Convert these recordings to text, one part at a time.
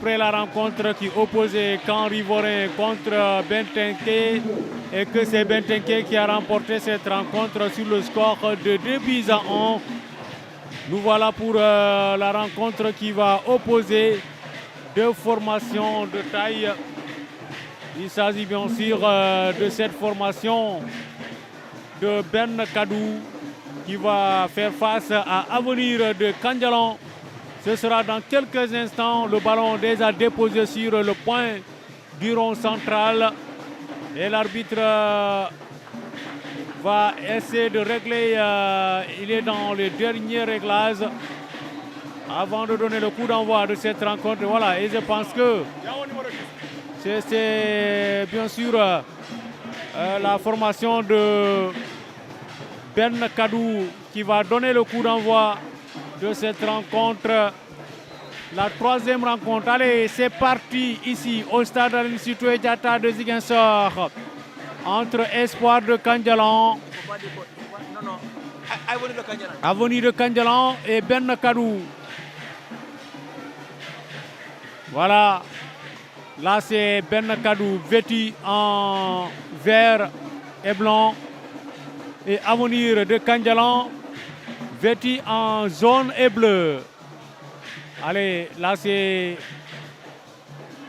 après la rencontre qui opposait Camp Rivorin contre Bentenke et que c'est Bentenke qui a remporté cette rencontre sur le score de 2-1. Nous voilà pour la rencontre qui va opposer deux formations de taille. Il s'agit bien sûr de cette formation de Ben Kadou qui va faire face à Avenir de Kandjalan. Ce sera dans quelques instants. Le ballon déjà déposé sur le point du rond central. Et l'arbitre va essayer de régler. Il est dans les derniers réglages avant de donner le coup d'envoi de cette rencontre. Voilà, et je pense que c'est bien sûr la formation de Ben Kadou qui va donner le coup d'envoi de cette rencontre. La troisième rencontre. Allez, c'est parti ici au stade Aline Sitoé Diatta de Ziguinchor entre Espoir de Kandjalan, Avenir de Kandjalan et Ben Kadou. Voilà, là c'est Ben Kadou vêtu en vert et blanc et Avenir de Kandjalan vêtu en jaune et bleu. Allez, là c'est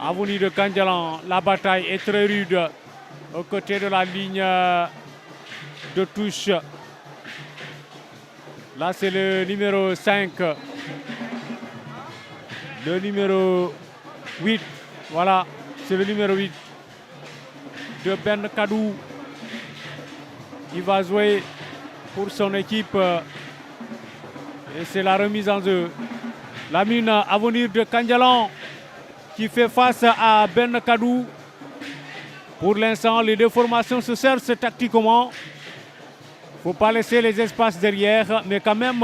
Avenir de Kandjalan. La bataille est très rude aux côtés de la ligne de touche. Là c'est le numéro 5. Le numéro 8. Voilà, c'est le numéro 8 de Ben Kadou. Il va jouer pour son équipe. Et c'est la remise en jeu. La mine Avenir de Kandjalan qui fait face à Ben Kadou. Pour l'instant, les deux formations se cherchent tactiquement. Il ne faut pas laisser les espaces derrière. Mais quand même,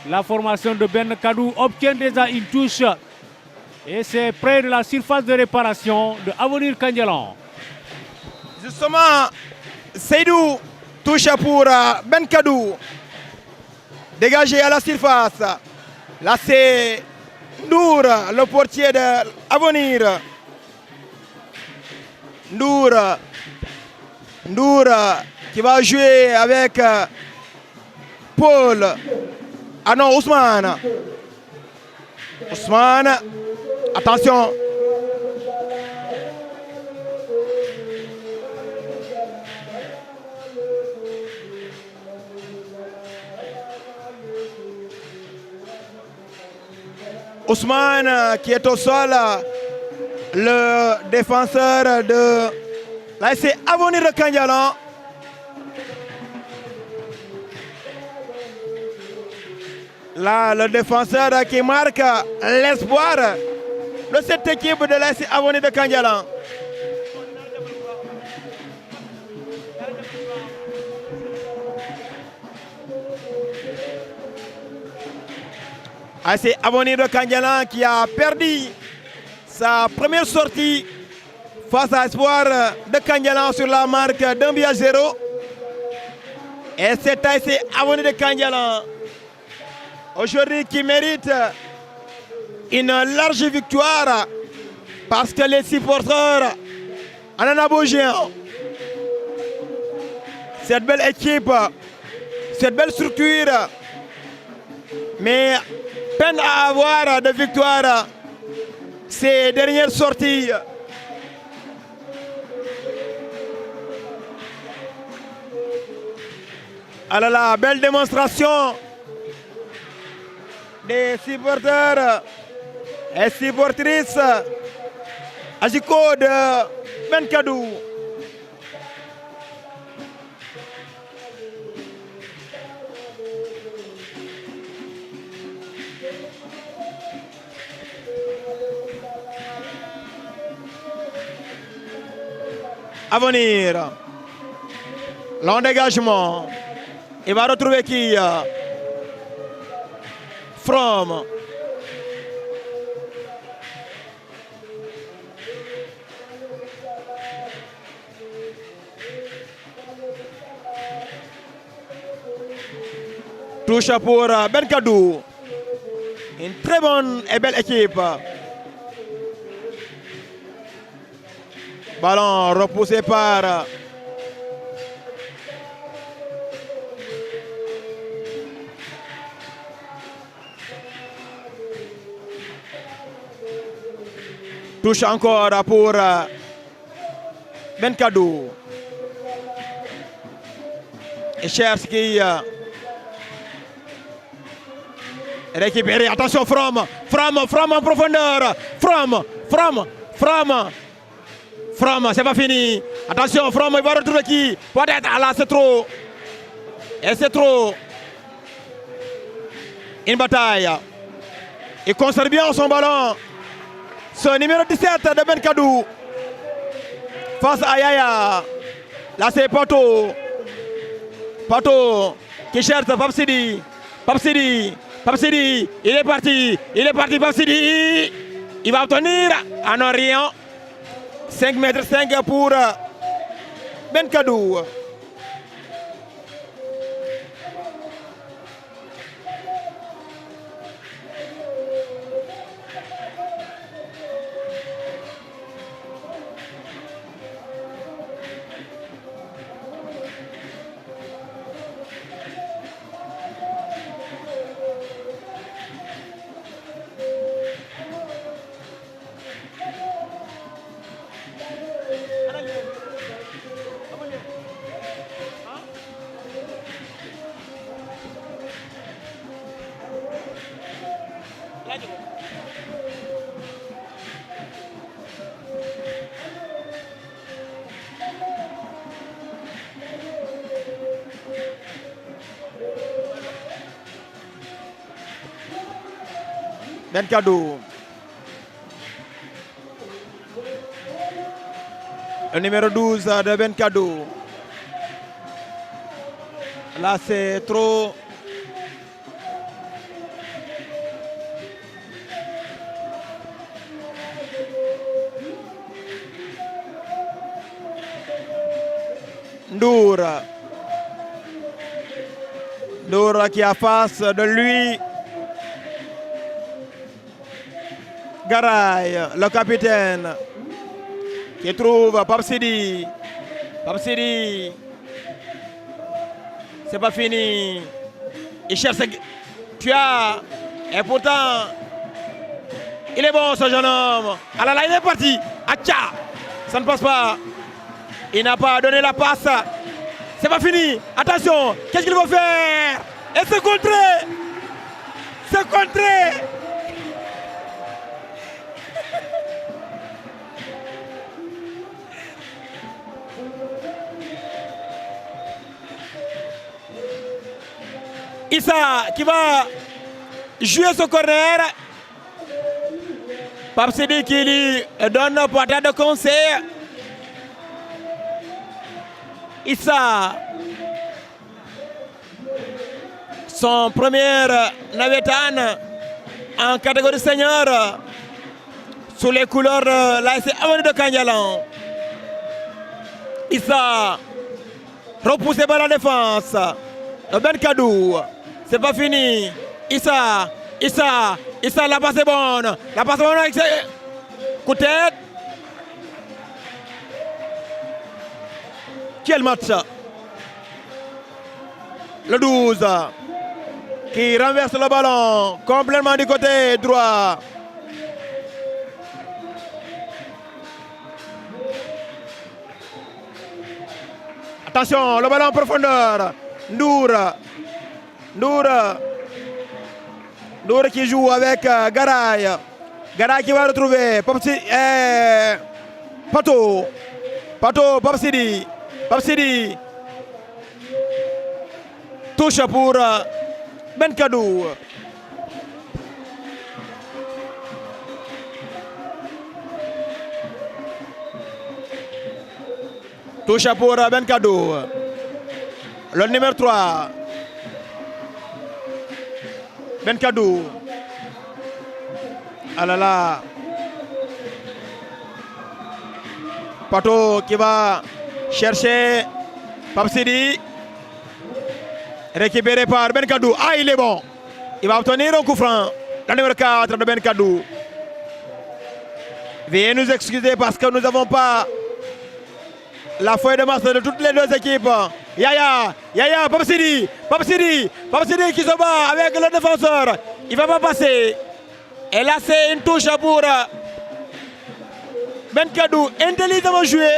la formation de Ben Kadou obtient déjà une touche. Et c'est près de la surface de réparation de Avenir Kandjalan. Justement, Seydou touche pour Ben Kadou. Dégagé à la surface. Là, c'est Ndour, le portier de Avenir. Ndour qui va jouer avec Paul. Ah non, Ousmane. Ousmane, attention. Ousmane qui est au sol, le défenseur de l'ASC Avenir de Kandjalan. Là, le défenseur qui marque l'espoir de cette équipe de l'ASC Avenir de Kandjalan. C'est Avenir de Kandjalan qui a perdu sa première sortie face à Espoir de Kandjalan sur la marque d'1-0. Et c'est Avenir de Kandjalan aujourd'hui qui mérite une large victoire parce que les supporters en ont bougé. Cette belle équipe, cette belle structure, mais peine à avoir de victoire ces dernières sorties. Alors la belle démonstration des supporters et supportrices Agico de Ben Kadou. Avenir, long dégagement, il va retrouver qui? From. Touche pour Ben Kadou. Une très bonne et belle équipe Ballon repoussé par touche encore pour Benkadou. Et cherche qui récupéré. Attention, From en profondeur. From, c'est pas fini. Attention, From, il va retrouver qui? Peut-être, ah là, c'est trop. Et c'est trop. Une bataille. Il conserve bien son ballon. Ce numéro 17 de Benkadou. Face à Yaya. Là, c'est Pato qui cherche Papsidi. Il est parti Papsidi. Il va obtenir en Orient 5,5 m pour Benkadou. Benkadou. Le numéro 12 de Benkadou. Là, c'est trop. Ndour qui a face de lui Garay, le capitaine, qui trouve Papsidi. C'est pas fini. Il cherche. Tu as. Et pourtant, il est bon ce jeune homme. Ah là là, il est parti. Acha. Ça ne passe pas. Il n'a pas donné la passe. C'est pas fini. Attention. Qu'est-ce qu'il va faire? Et c'est contré. Issa qui va jouer ce corner. Papsidi qui lui donne peut-être de conseil. Issa, son premier navetan en catégorie senior sous les couleurs de l'AS Avenir de Kandialan. Issa, repoussé par la défense. Benkadou, c'est pas fini. Issa, la passe est bonne. Avec ses coups de tête. Quel match. Le 12 qui renverse le ballon complètement du côté droit. Attention, le ballon en profondeur. Ndour qui joue avec Garay. Garay qui va retrouver Pato, Papsidi. Touche pour Benkadou. Touche pour Benkadou. Le numéro 3. Benkadou. Ah là là. Pato qui va chercher Papsidi. Récupéré par Benkadou. Ah, il est bon. Il va obtenir un coup franc. Le numéro 4 de Benkadou. Veuillez nous excuser parce que nous n'avons pas la feuille de match de toutes les deux équipes. Yaya, Pape Sidi qui se bat avec le défenseur. Il ne va pas passer. Et là, c'est une touche pour Ben Kadou. Intelligemment joué.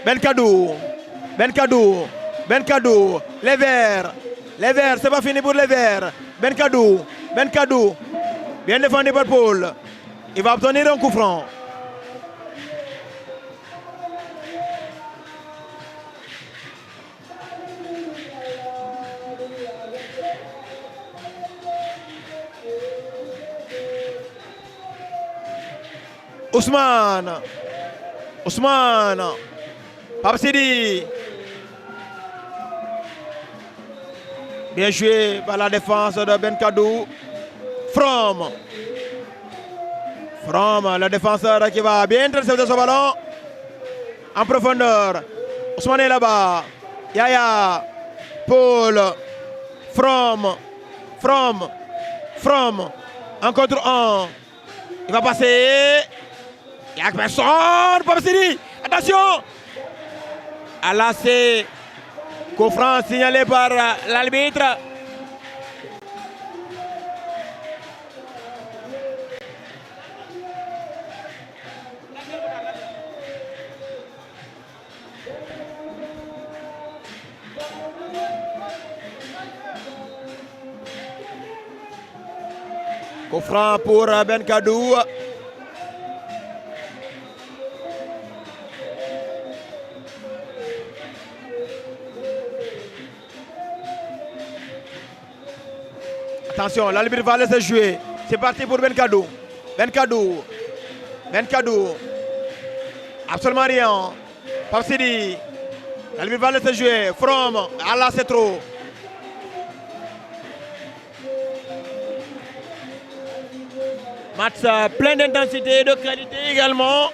Ben Kadou, les Verts, c'est pas fini pour les Verts. Ben Kadou, bien défendu par Paul. Il va obtenir un coup franc. Ousmane, Pape Sidi. Bien joué par la défense de Ben Kadou. From, le défenseur qui va bien intercepter ce ballon en profondeur. Ousmane est là-bas. Yaya, Paul, From, 1 contre 1. Il va passer. Il n'y a personne. Pape Sidi, attention. À là, c'est coup franc signalé par l'arbitre. Coup franc pour Ben Kadou. Attention, l'arbitre va laisser jouer. C'est parti pour Ben Kadou. Ben Kadou. Absolument rien. Pape Sidi. L'arbitre va laisser jouer. From. Allah, c'est trop. Match plein d'intensité et de qualité également.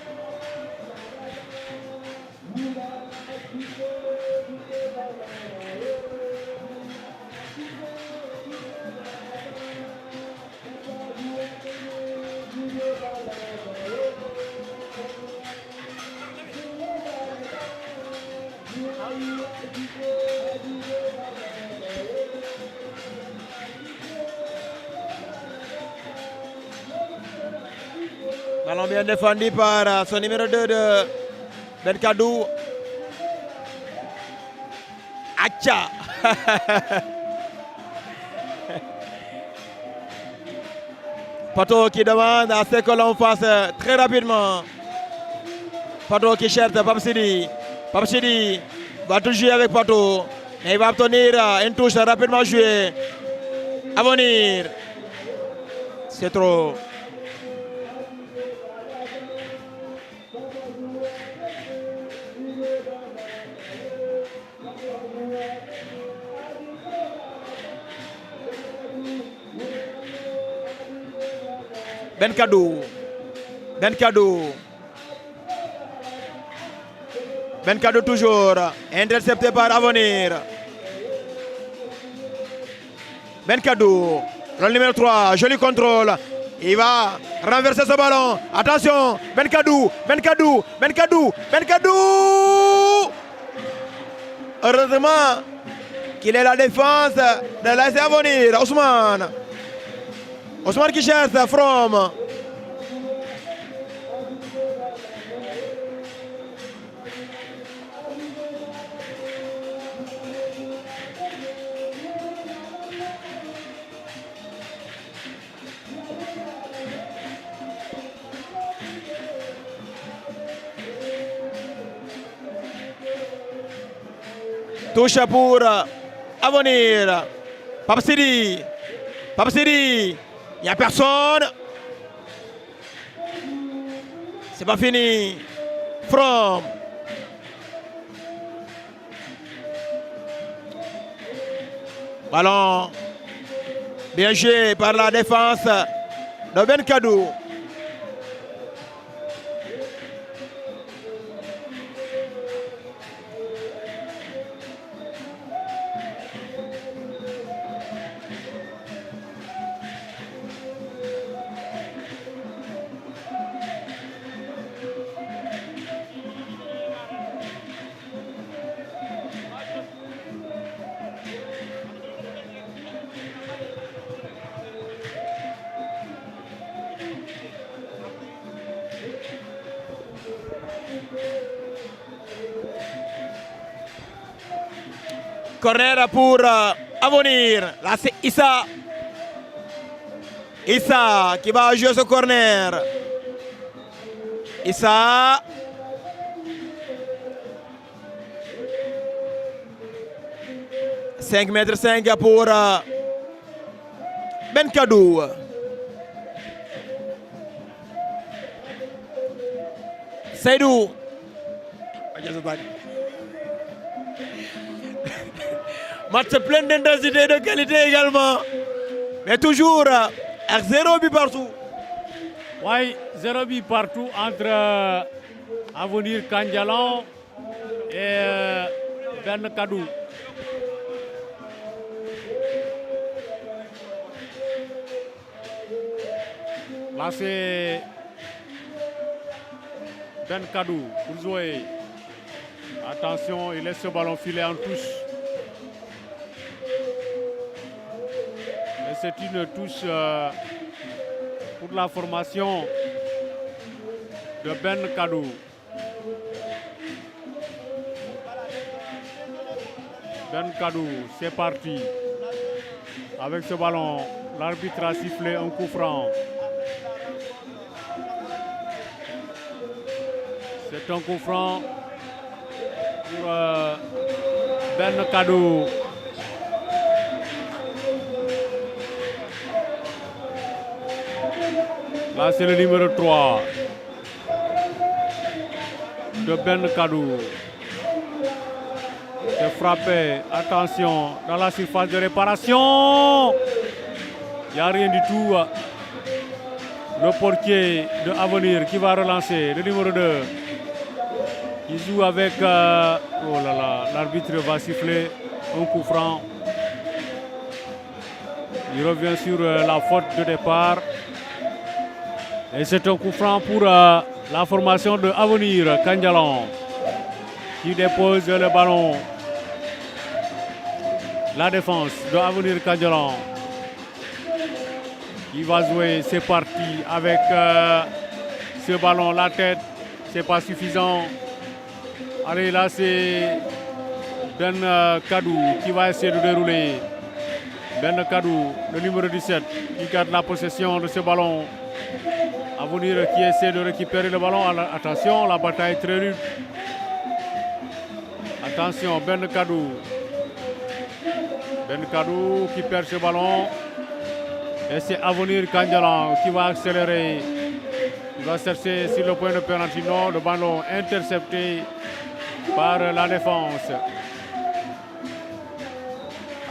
Ballon bien défendu par son numéro 2 de Ben Kadou. Acha. Pato qui demande à ce que l'on fasse très rapidement. Pato qui cherche Pape Sidi. Pape Sidi va tout jouer avec Pato. Et il va obtenir une touche rapidement jouée. À venir. C'est trop. Ben Kadou. Ben Kadou toujours. Intercepté par Avenir. Ben Kadou. Le numéro 3. Joli contrôle. Il va renverser ce ballon. Attention. Ben Kadou. Heureusement qu'il est la défense de l'AS Avenir. Ousmane qui cherche From. Touche pour Avenir. Pape Sidi. Il n'y a personne. C'est pas fini. From. Ballon bien joué par la défense de Ben Kadou. Corner pour Avenir. Là, c'est Issa. Issa qui va jouer ce corner. Issa. « 5,5 m pour Ben Kadou. Seydou. Match plein d'intensité et de qualité également. Mais toujours avec 0 but partout. Oui, 0 but partout entre Avenir Kandialan et Ben Kadou. Là, c'est Ben Kadou pour jouer. Attention, il laisse ce ballon filer en touche. Et c'est une touche pour la formation de Ben Kadou. Ben Kadou, c'est parti. Avec ce ballon, l'arbitre a sifflé un coup franc. C'est un coup franc pour Ben Kadou. Là, c'est le numéro 3 de Ben Kadou. C'est frappé. Attention, dans la surface de réparation. Il n'y a rien du tout. Le portier de Avenir qui va relancer. Le numéro 2. Il joue avec... oh là là, l'arbitre va siffler un coup franc. Il revient sur la faute de départ. Et c'est un coup franc pour la formation de Avenir Kandialan qui dépose le ballon. La défense de Avenir Kandialan qui va jouer, c'est parti avec ce ballon, la tête, c'est pas suffisant. Allez, là c'est Ben Kadou qui va essayer de dérouler. Ben Kadou, le numéro 17, qui garde la possession de ce ballon. Avenir qui essaie de récupérer le ballon. Attention, la bataille est très rude. Attention, Ben Kadou. Ben Kadou qui perd ce ballon. Et c'est Avenir Kandialan qui va accélérer. Il va chercher sur le point de pénalty. Non, le ballon intercepté par la défense.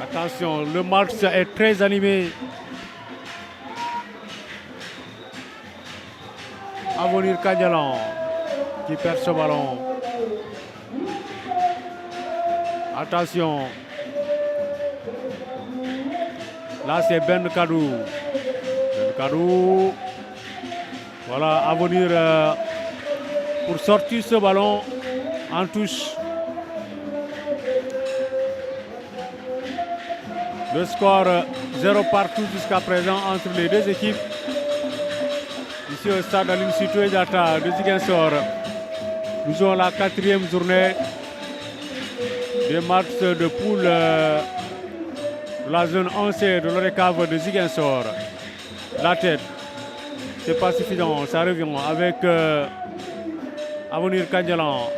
Attention, le match est très animé. Avenir Kandialan qui perd ce ballon. Attention. Là c'est Ben Kadou. Ben Kadou. Voilà, Avenir pour sortir ce ballon en touche. Le score 0 partout jusqu'à présent entre les deux équipes. Ici au stade Aline Sitoé Diatta de Ziguinchor. Nous jouons la 4e journée des matchs de poule de la zone 11 de l'ODCAV de Ziguinchor. La tête, c'est pas suffisant, ça revient avec Avenir Kandialan.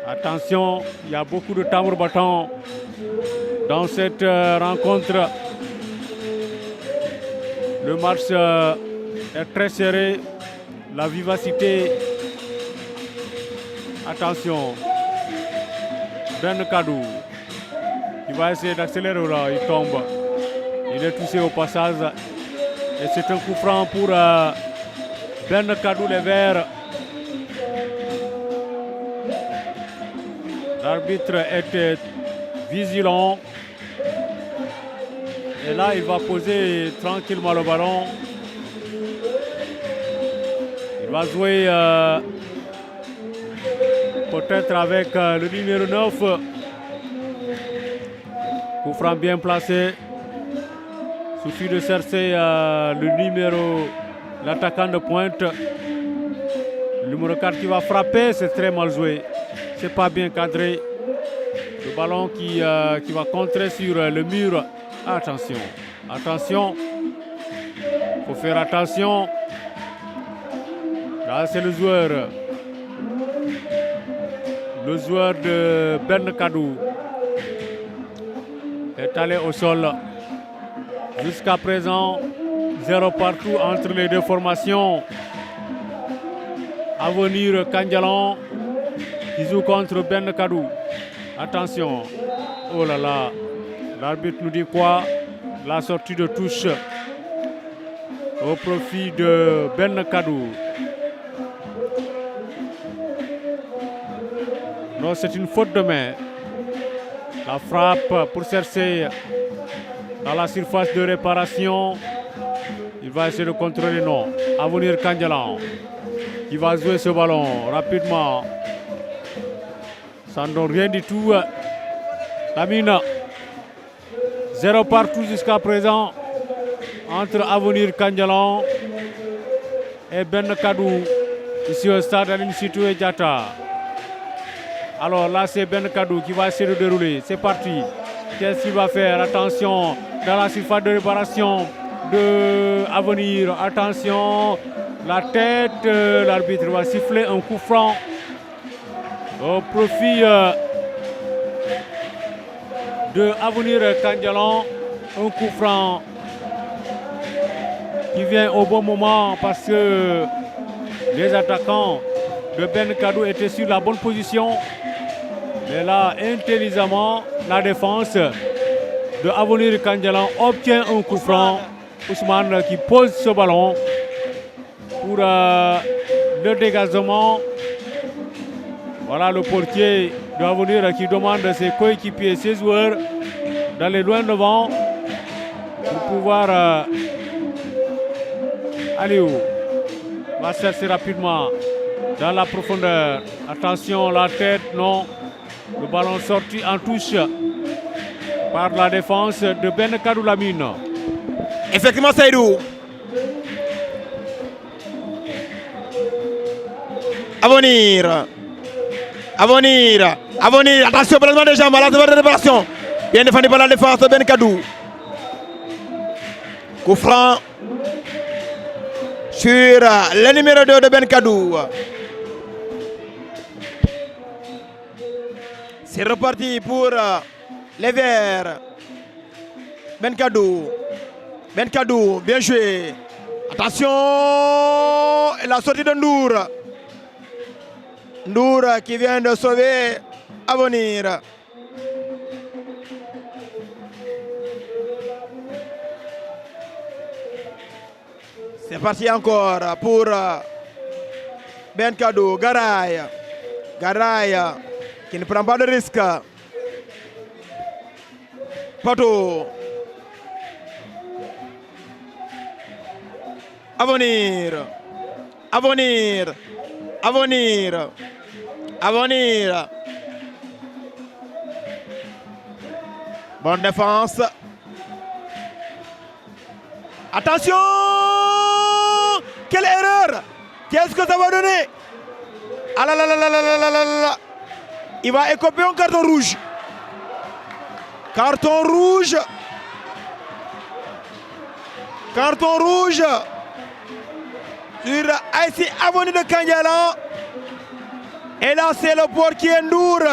Attention, il y a beaucoup de tambours battants dans cette rencontre. Le match est très serré, la vivacité. Attention, Ben Kadou qui va essayer d'accélérer là, il tombe. Il est touché au passage. Et c'est un coup franc pour Ben Kadou les Verts. L'arbitre était vigilant. Et là, il va poser tranquillement le ballon. Il va jouer peut-être avec le numéro 9. Coup franc bien placé. Il suffit de chercher le numéro, l'attaquant de pointe. numéro 4 qui va frapper, c'est très mal joué. C'est pas bien cadré. Le ballon qui va contrer sur le mur. Attention, attention. Il faut faire attention. Là, c'est le joueur de Ben Kadou est allé au sol. Jusqu'à présent, 0 partout entre les deux formations. Avenir Kandjalan qui joue contre Ben Kadou. Attention. Oh là là. L'arbitre nous dit quoi? La sortie de touche au profit de Ben Kadou. Non, c'est une faute de main. La frappe pour chercher dans la surface de réparation. Il va essayer de contrôler, non. Avenir Kandjalan qui va jouer ce ballon rapidement. Ça ne donne rien du tout. Lamine. 0 partout jusqu'à présent entre Avenir Kandjalan et Ben Kadou ici au stade Aline Sitoé Diatta. Alors là, c'est Ben Kadou qui va essayer de dérouler. C'est parti. Qu'est-ce qu'il va faire? Attention, dans la surface de réparation de Avenir. Attention, la tête. L'arbitre va siffler un coup franc au profit de Avenir Kandjalan. Un coup franc qui vient au bon moment parce que les attaquants de Ben Kadou étaient sur la bonne position. Mais là, intelligemment, la défense de Avenir Kandjalan obtient un coup franc. Ousmane qui pose ce ballon pour le dégagement. Voilà le portier de Avenir qui demande à ses coéquipiers, ses joueurs d'aller loin devant pour pouvoir aller où? Va chercher rapidement dans la profondeur. Attention, la tête, non. Le ballon sorti en touche par la défense de Ben Kadou Lamine. Effectivement, Saïdou. Avenir. Attention, placement de jambes, à la de réparation. Bien défendu par la défense de Ben Kadou. Coup franc sur le numéro 2 de Ben Kadou. C'est reparti pour les Verts. Ben Kadou, bien joué. Attention, et la sortie de Ndour. Ndour qui vient de sauver Avenir. C'est parti encore pour Ben Kadou. Garay qui ne prend pas de risque. Pato. Avenir. Bonne défense. Attention! Quelle erreur! Qu'est-ce que ça va donner? Ah là là là là là là là là. Il va écoper un carton rouge. Carton rouge sur ici Avenir de Kandjalan. Et là c'est le portier Ndour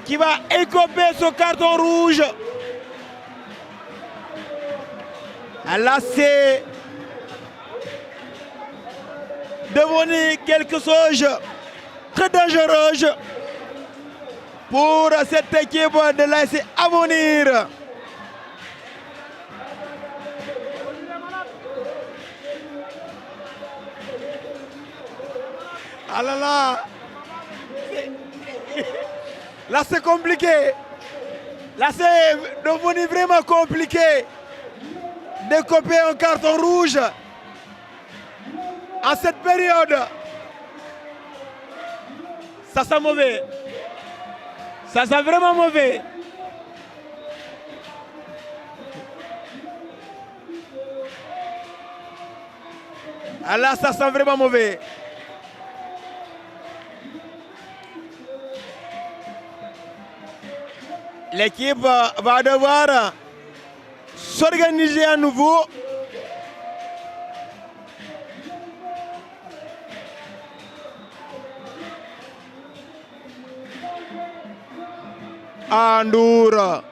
qui va écoper ce carton rouge. Là c'est devenu quelque chose de très dangereux pour cette équipe de l'AS Avenir. Ah là là, là c'est compliqué. Là c'est devenu vraiment compliqué de copier un carton rouge en cette période. Ça sent mauvais. Ça sent vraiment mauvais. Ah là, ça sent vraiment mauvais. L'équipe va devoir s'organiser à nouveau. Ndour.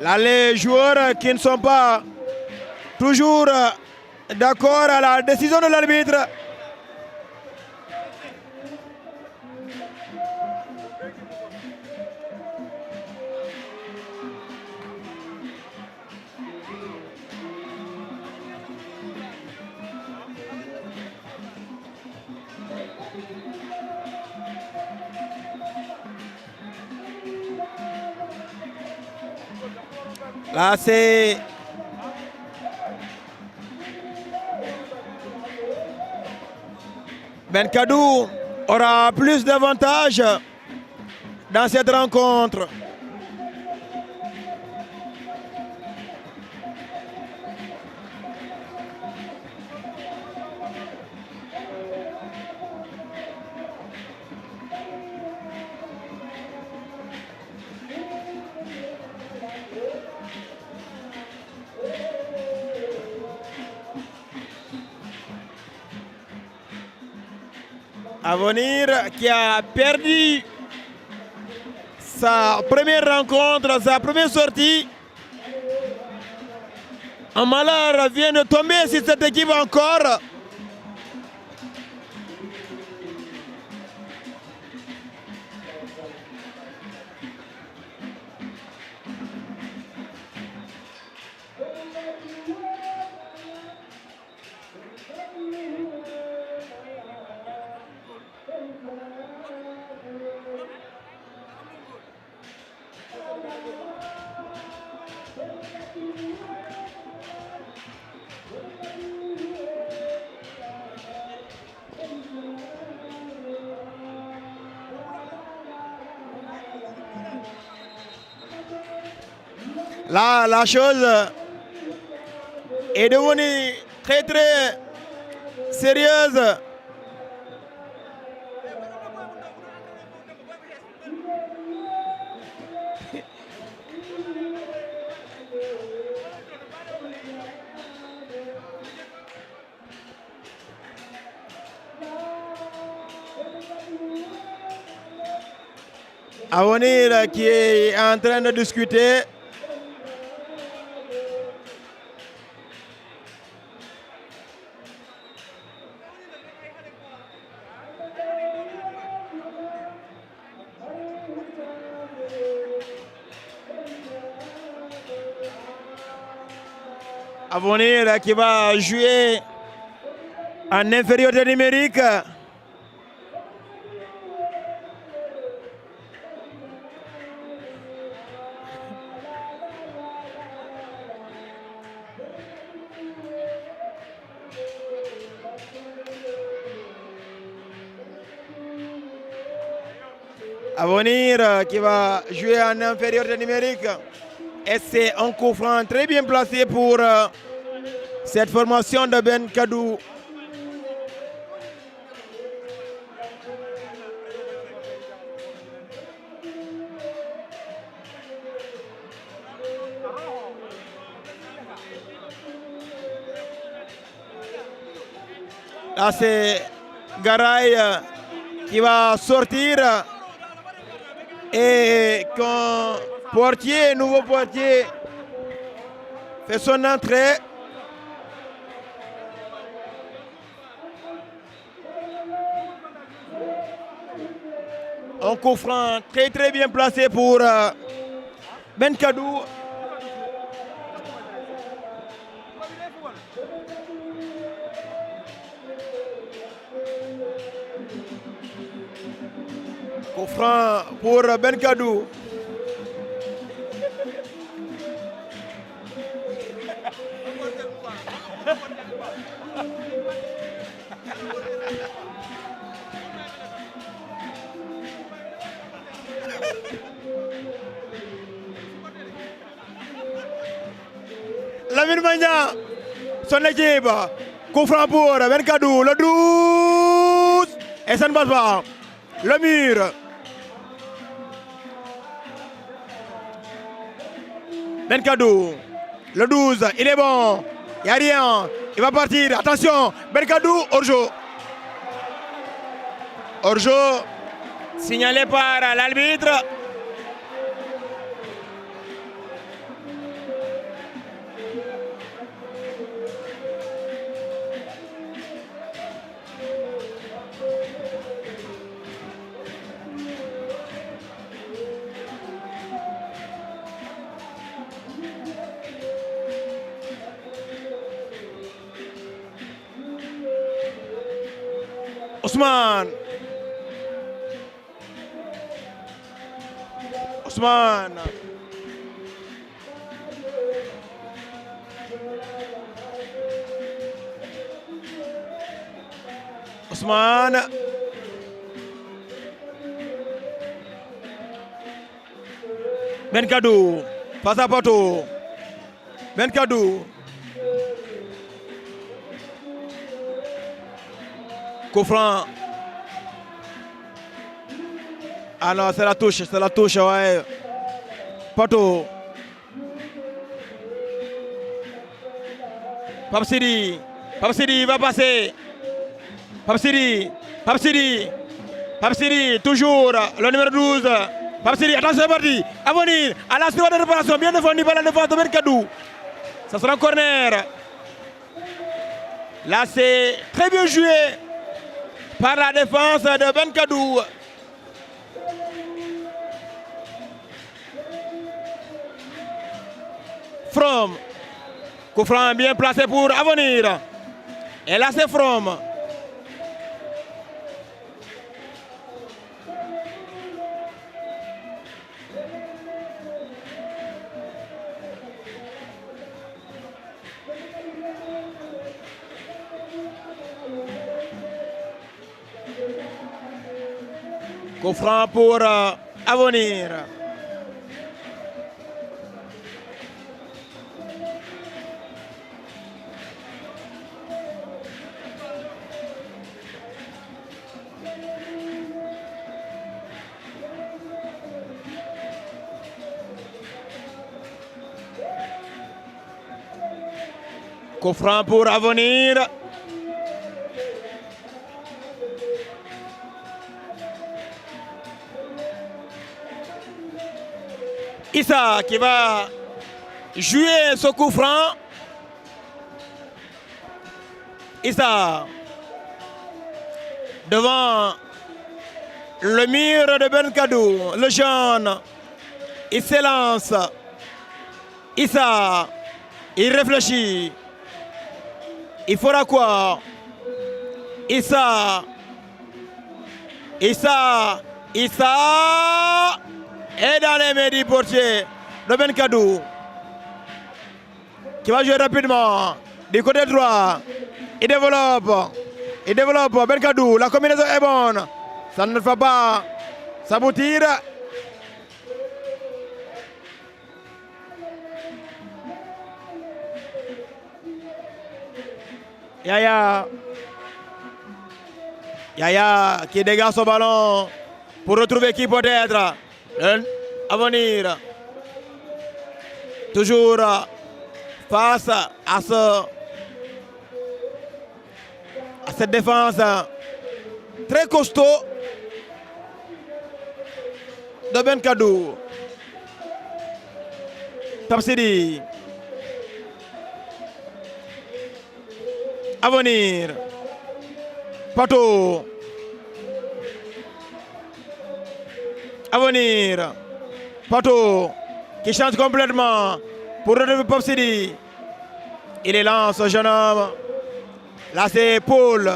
Là, les joueurs qui ne sont pas toujours d'accord à la décision de l'arbitre. Là, c'est Benkadou aura plus d'avantages dans cette rencontre. Avenir qui a perdu sa première rencontre, sa première sortie. Un malheur vient de tomber sur cette équipe encore. Là, la chose est devenue très très sérieuse. Avenir qui est en train de discuter. Avenir qui va jouer en infériorité numérique. Avenir qui va jouer en infériorité numérique. Et c'est un coup franc très bien placé pour cette formation de Benkadou. Là, c'est Garay qui va sortir. Et quand Portier, nouveau Portier, fait son entrée. Un coup franc très très bien placé pour Benkadou. Coup franc pour Benkadou. Lamine Magnan, son équipe. Coup franc pour Ben Kadou, le 12. Et ça ne passe pas. Le mur. Ben Kadou, le 12, il est bon. Il n'y a rien. Il va partir. Attention, Ben Kadou, hors-jeu. Hors-jeu, signalé par l'arbitre. Ousmane. Ousmane. Ousmane. Ben Kadou. Face à Poto. Ben Kadou. Coup franc. Ah non, c'est la touche, ouais. Poto. Pape Sidi va passer. Pape Sidi, toujours le numéro 12. Pape Sidi, attention, c'est parti. À venir, à la seconde de réparation, bien défendu par la défense de Ben Kadou. Ça sera un corner. Là, c'est très bien joué par la défense de Ben Kadou. From. Coup franc bien placé pour Avenir. Et là, c'est From. Coup franc pour Avenir. Coup franc pour Avenir. Issa qui va jouer ce coup franc. Issa devant le mur de Ben Kadou, le jeune. Il s'élance. Issa, il réfléchit. Il fera quoi? Issa est dans les mains du portier de Ben Kadou qui va jouer rapidement du côté droit. Il développe Ben Kadou, la combinaison est bonne, ça ne va pas s'aboutir. Yaya qui dégage son ballon pour retrouver qui peut-être. Avenir. Toujours face à cette défense très costaud de Ben Kadou. Pape Sidi. Avenir. Pato. Avenir. Pato qui change complètement pour retrouver Pape Sidi. Il est lent ce jeune homme. Là c'est Paul.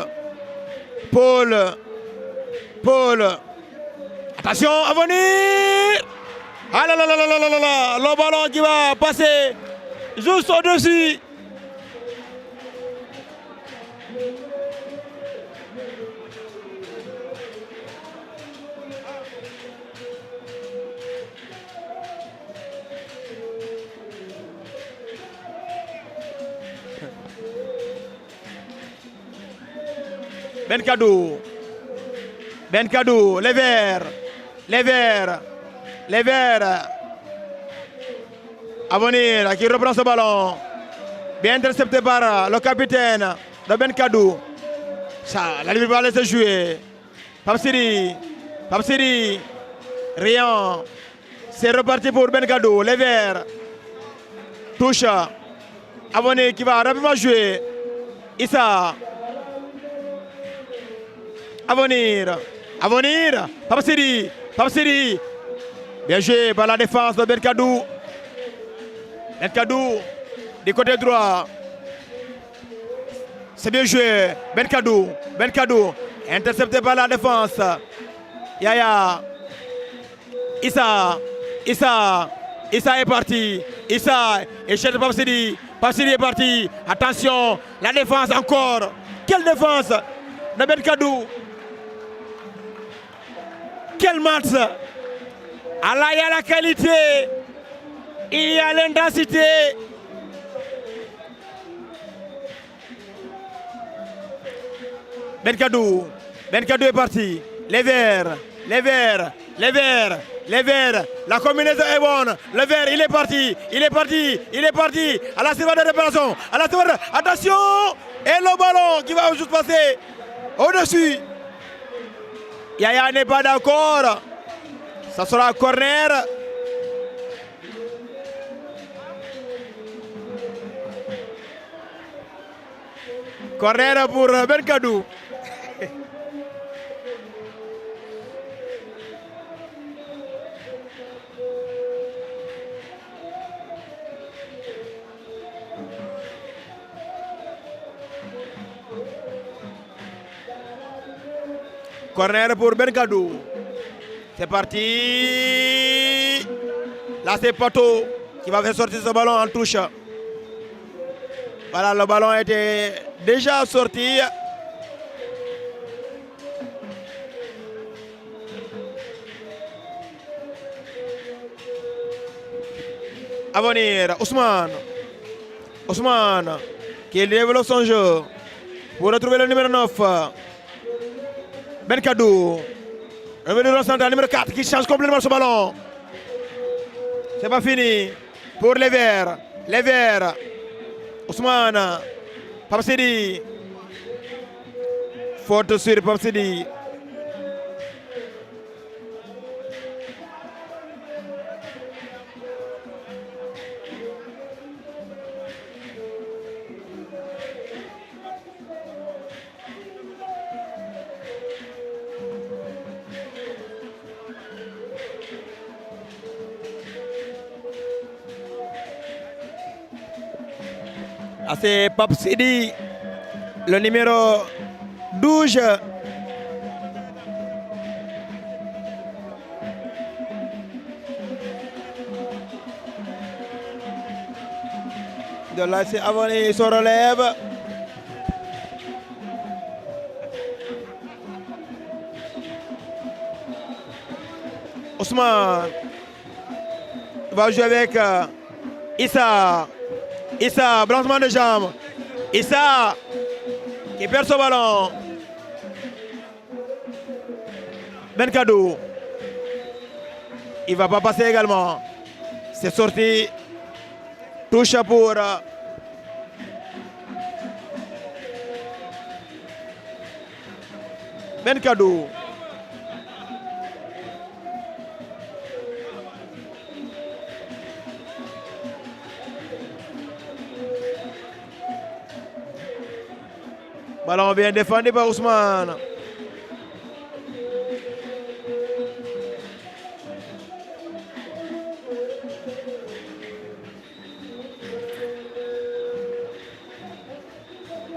Attention, Avenir. Ah là là là là là là là. Le ballon qui va passer juste au-dessus. Benkadou. Benkadou, les verts. Les verts. Les verts. Avenir qui reprend ce ballon. Bien intercepté par le capitaine de Benkadou. Ça, la libre va laisser jouer. Papsiri. Papsiri. Rien. C'est reparti pour Benkadou. Les verts. Touche. Avenir qui va rapidement jouer. Issa. Avenir. Avenir. Papsiri. Papsiri. Bien joué par la défense de Benkadou. Benkadou du côté droit. C'est bien joué. Benkadou. Benkadou. Intercepté par la défense. Yaya. Issa. Issa. Issa est parti. Issa. Et cherche Papsiri. Papsiri est parti. Attention. La défense encore. Quelle défense de Benkadou. Quel match. Allah, il y a la qualité. Il y a l'intensité. Benkadou. Benkadou est parti. Les verts. Les verts. Les verts. Les verts. La combinaison est bonne. Le vert, il est parti. Il est parti. Il est parti. À la sévère de réparation. À la sévère. Attention. Et le ballon qui va juste passer au-dessus. Yaya n'est pas d'accord. Ça sera corner. Corner pour Benkadou. Corner pour Benkadou. C'est parti. Là, c'est Pato qui va faire sortir ce ballon en touche. Voilà, le ballon était déjà sorti. À venir, Ousmane. Ousmane qui développe son jeu pour retrouver le numéro 9. Benkadou. Revenu dans le centre, numéro 4 qui change complètement ce ballon. C'est pas fini pour les verts. Les verts. Ousmane. Papsiri. Faute sur Papsiri. C'est Papsiri, le numéro 12. De là, c'est Avenir, il se relève. Ousmane va jouer avec Issa. Issa, balancement de jambes. Issa qui perd ce ballon. Benkadou. Il ne va pas passer également. C'est sorti. Touche pour Benkadou. Ballon bien défendu par Ousmane.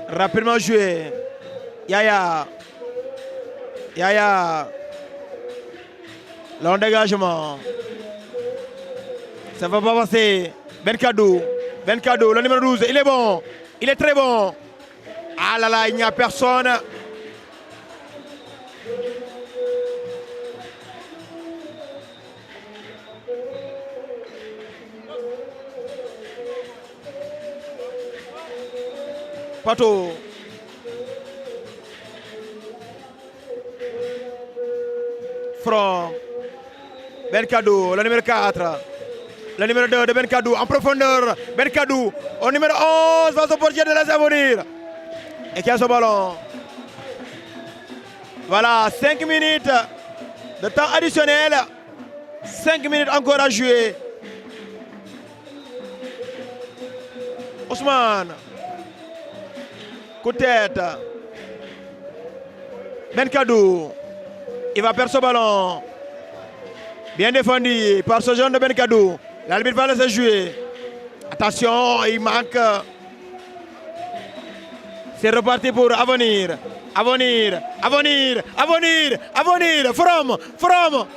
Rapidement joué. Yaya. Yaya. Long dégagement. Ça ne va pas passer. Benkadou. Benkadou, le numéro 12. Il est bon. Il est très bon. Ah là là, il n'y a personne. Pato. From Benkadou, le numéro 4. Le numéro 2 de Benkadou en profondeur. Benkadou au numéro 11 face au portier de laisser venir. Et qui a ce ballon. Voilà, 5 minutes de temps additionnel. 5 minutes encore à jouer. Ousmane. Coup de tête. Benkadou. Il va perdre ce ballon. Bien défendu par ce jeune de Benkadou. L'arbitre va laisser jouer. Attention, il manque. C'est reparti pour Avenir. Avenir. From.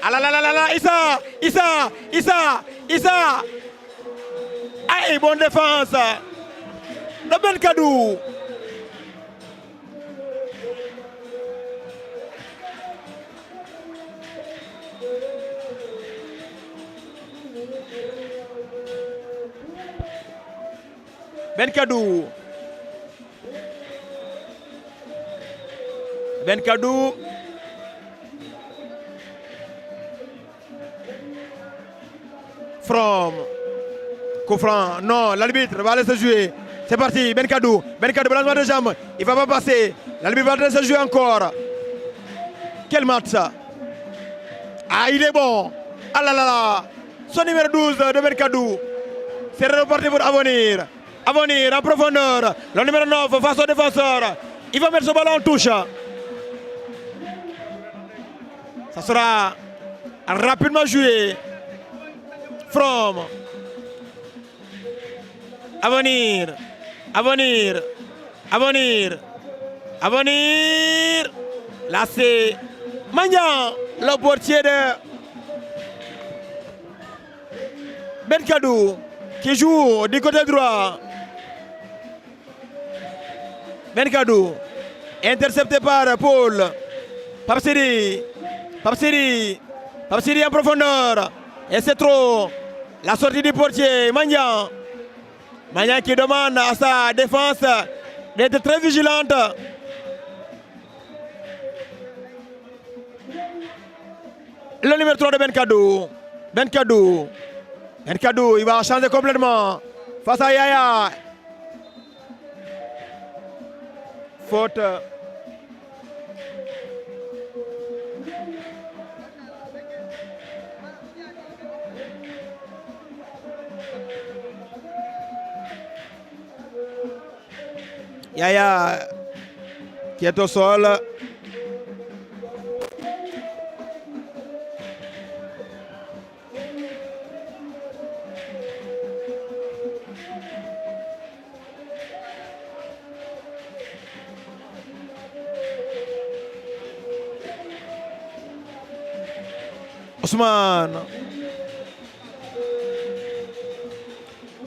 Ah là là là là, Issa. Aïe, bonne défense de Benkadou. Benkadou. From. Coup franc. Non, l'arbitre va laisser jouer. C'est parti, Benkadou, balancement de jambes. Il va pas passer. L'arbitre va laisser jouer encore. Quel match ça. Ah, il est bon. Ah là là là. Son numéro 12 de Benkadou. C'est reparti pour Avenir. Avenir en profondeur. Le numéro 9 face au défenseur. Il va mettre ce ballon en touche. Ça sera rapidement joué. From. Avenir. Là c'est Magnan, le portier de Benkadou qui joue du côté droit. Benkadou intercepté par Paul. Papsiri en profondeur. Et c'est trop. La sortie du portier, Magnan qui demande à sa défense d'être très vigilante. Le numéro 3 de Benkadou, il va changer complètement face à Yaya. Faute. Yaya qui est au sol.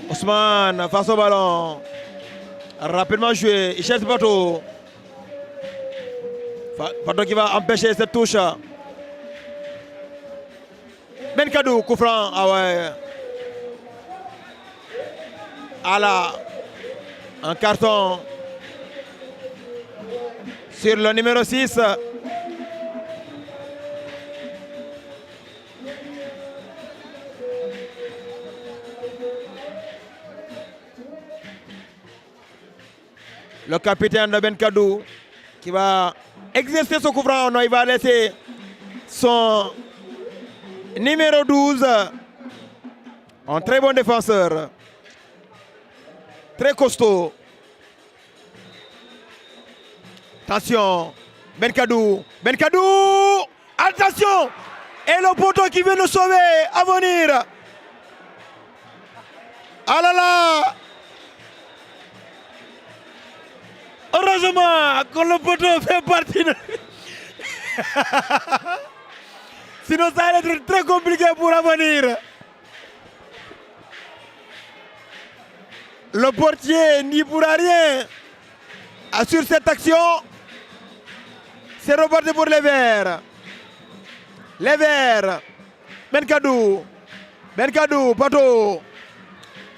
Ousmane face au ballon. Rapidement joué, il cherche Pato. Pato qui va empêcher cette touche. Benkadou, coup franc. Ah ouais. Ah là. Un carton. Sur le numéro 6. Le capitaine de Benkadou qui va exercer ce coup franc. Non, il va laisser son numéro 12. Un très bon défenseur. Très costaud. Attention. Benkadou. Attention. Et le poteau qui vient de sauver. À venir. Ah là là. Heureusement que le poteau fait partie de... Sinon ça allait être très compliqué pour Avenir. Le portier n'y pourra rien sur cette action. C'est reparti pour les Verts. Benkadou,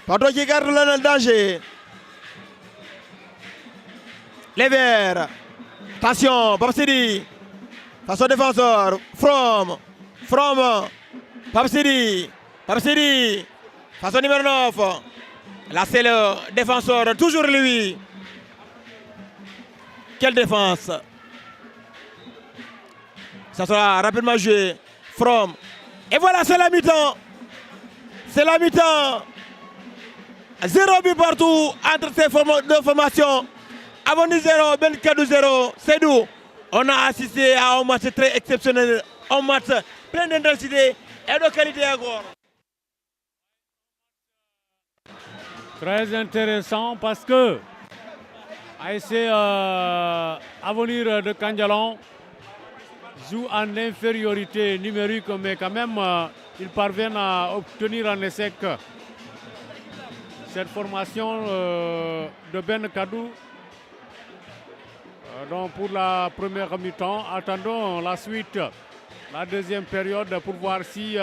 Pato qui garde le danger. Les Verts. Attention, Papsiri Face au défenseur, From, Pape Sidi, face au numéro 9. Là c'est le défenseur, toujours lui. Quelle défense! Ça sera rapidement joué. From. Et voilà, c'est la mi-temps. C'est la mi-temps. 0 but partout entre ces deux formations. Avoni 0, Benkadou 0. C'est d'où on a assisté à un match très exceptionnel. Un match plein d'intensité et de qualité encore. Très intéressant parce que ASC Avenir de Kandialan joue en infériorité numérique, mais quand même ils parviennent à obtenir un échec. Cette formation de Ben Kadou. Donc pour la première mi-temps, attendons la suite, la deuxième période pour voir si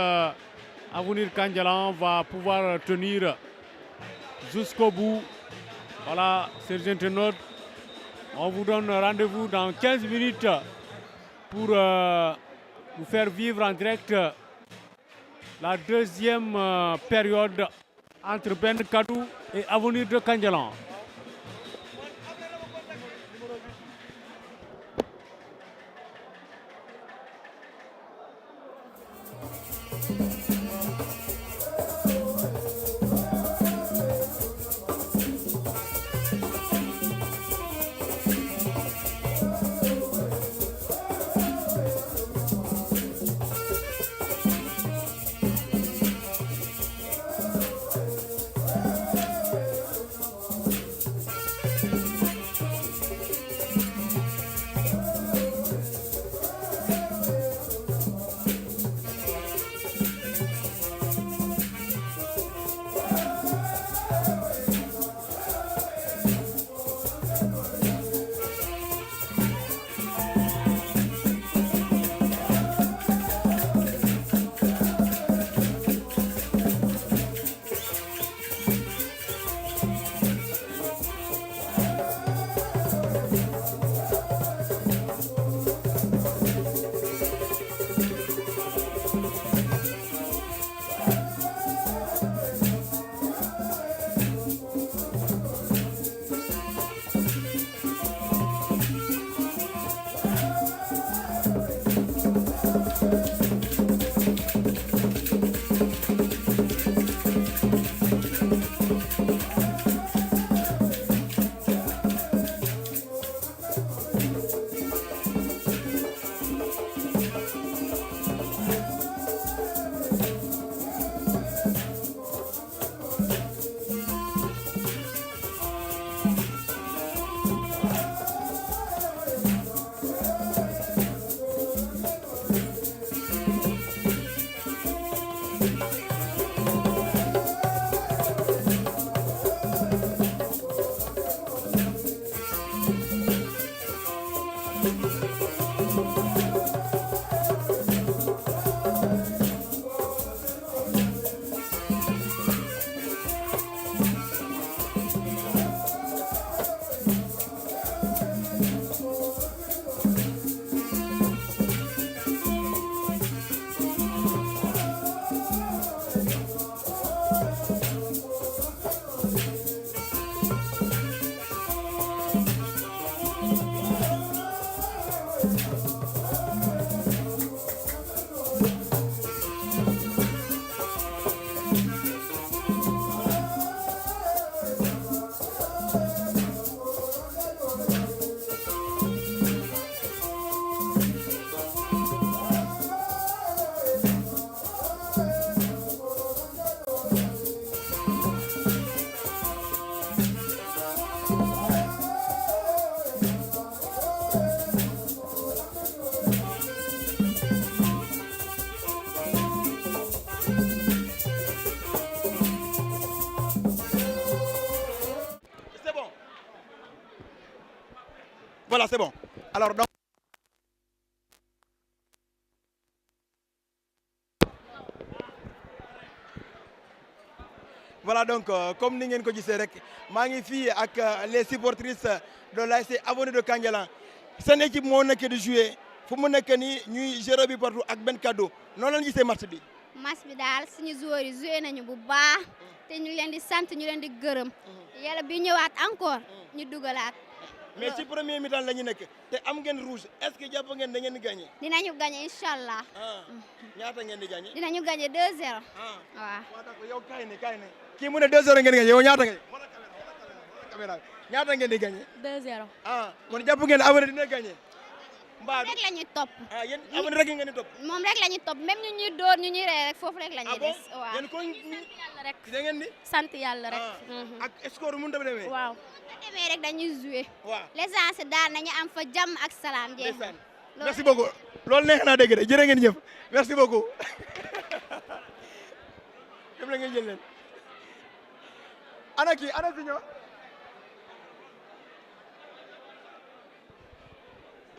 Avenir Kandialan va pouvoir tenir jusqu'au bout. Voilà, chers internautes, on vous donne rendez-vous dans 15 minutes pour vous faire vivre en direct la deuxième période entre Ben Kadou et Avenir de Kandialan. Voilà, c'est bon. Alors, donc... Voilà donc, comme vous l'avez vu, magnifique avec les supportrices de l'ASC Avenir de Kandialan. Cette équipe qui de jouer fu mu nekk nii ñuy 0 bi partout ak benn cadeau noonu la ñu gisee match bi. match bi daal suñu joueurs yi joué nañu bu baax te ñu leen di sant ñu leen di gërëm yàlla bi ñëwaat encore ñu dugalaat. mais ci premier mi-temps la ñu nekk te am ngeen rouge est-ce que jàpp ngeen da ngeen di gagné. dinañu gagné incha allah. ñaata ngeen di gagné. dinañu gagné 2-0. waaw. d'accord yow kaay ne kii mu ne 2-0 ngeen di gagné yow ñaata ngeen. caméra ñaata ngeen di gagné. 2-0. man jàpp ngeen avenir dina gagné. mbaa rek la ñuy topp. yéen avenir rek ngeen di topp. moom rek la ñuy topp même ñu ñuy door ñu ñuy rey rek foofu rek la ñuy des. waaw yéen ko yàlla rek. da ngeen di. sant yàlla rek. ak score mu mënut a demee. waaw. demee rek dañuy joué. waaw l'essentiel daal nañu am fa jàmm ak salaam. jeex na merci beaucoup loolu neex naa dégg de jërë ngeen jëf merci beaucoup. dem la ngeen jël leen. ana kii ana si ñoo.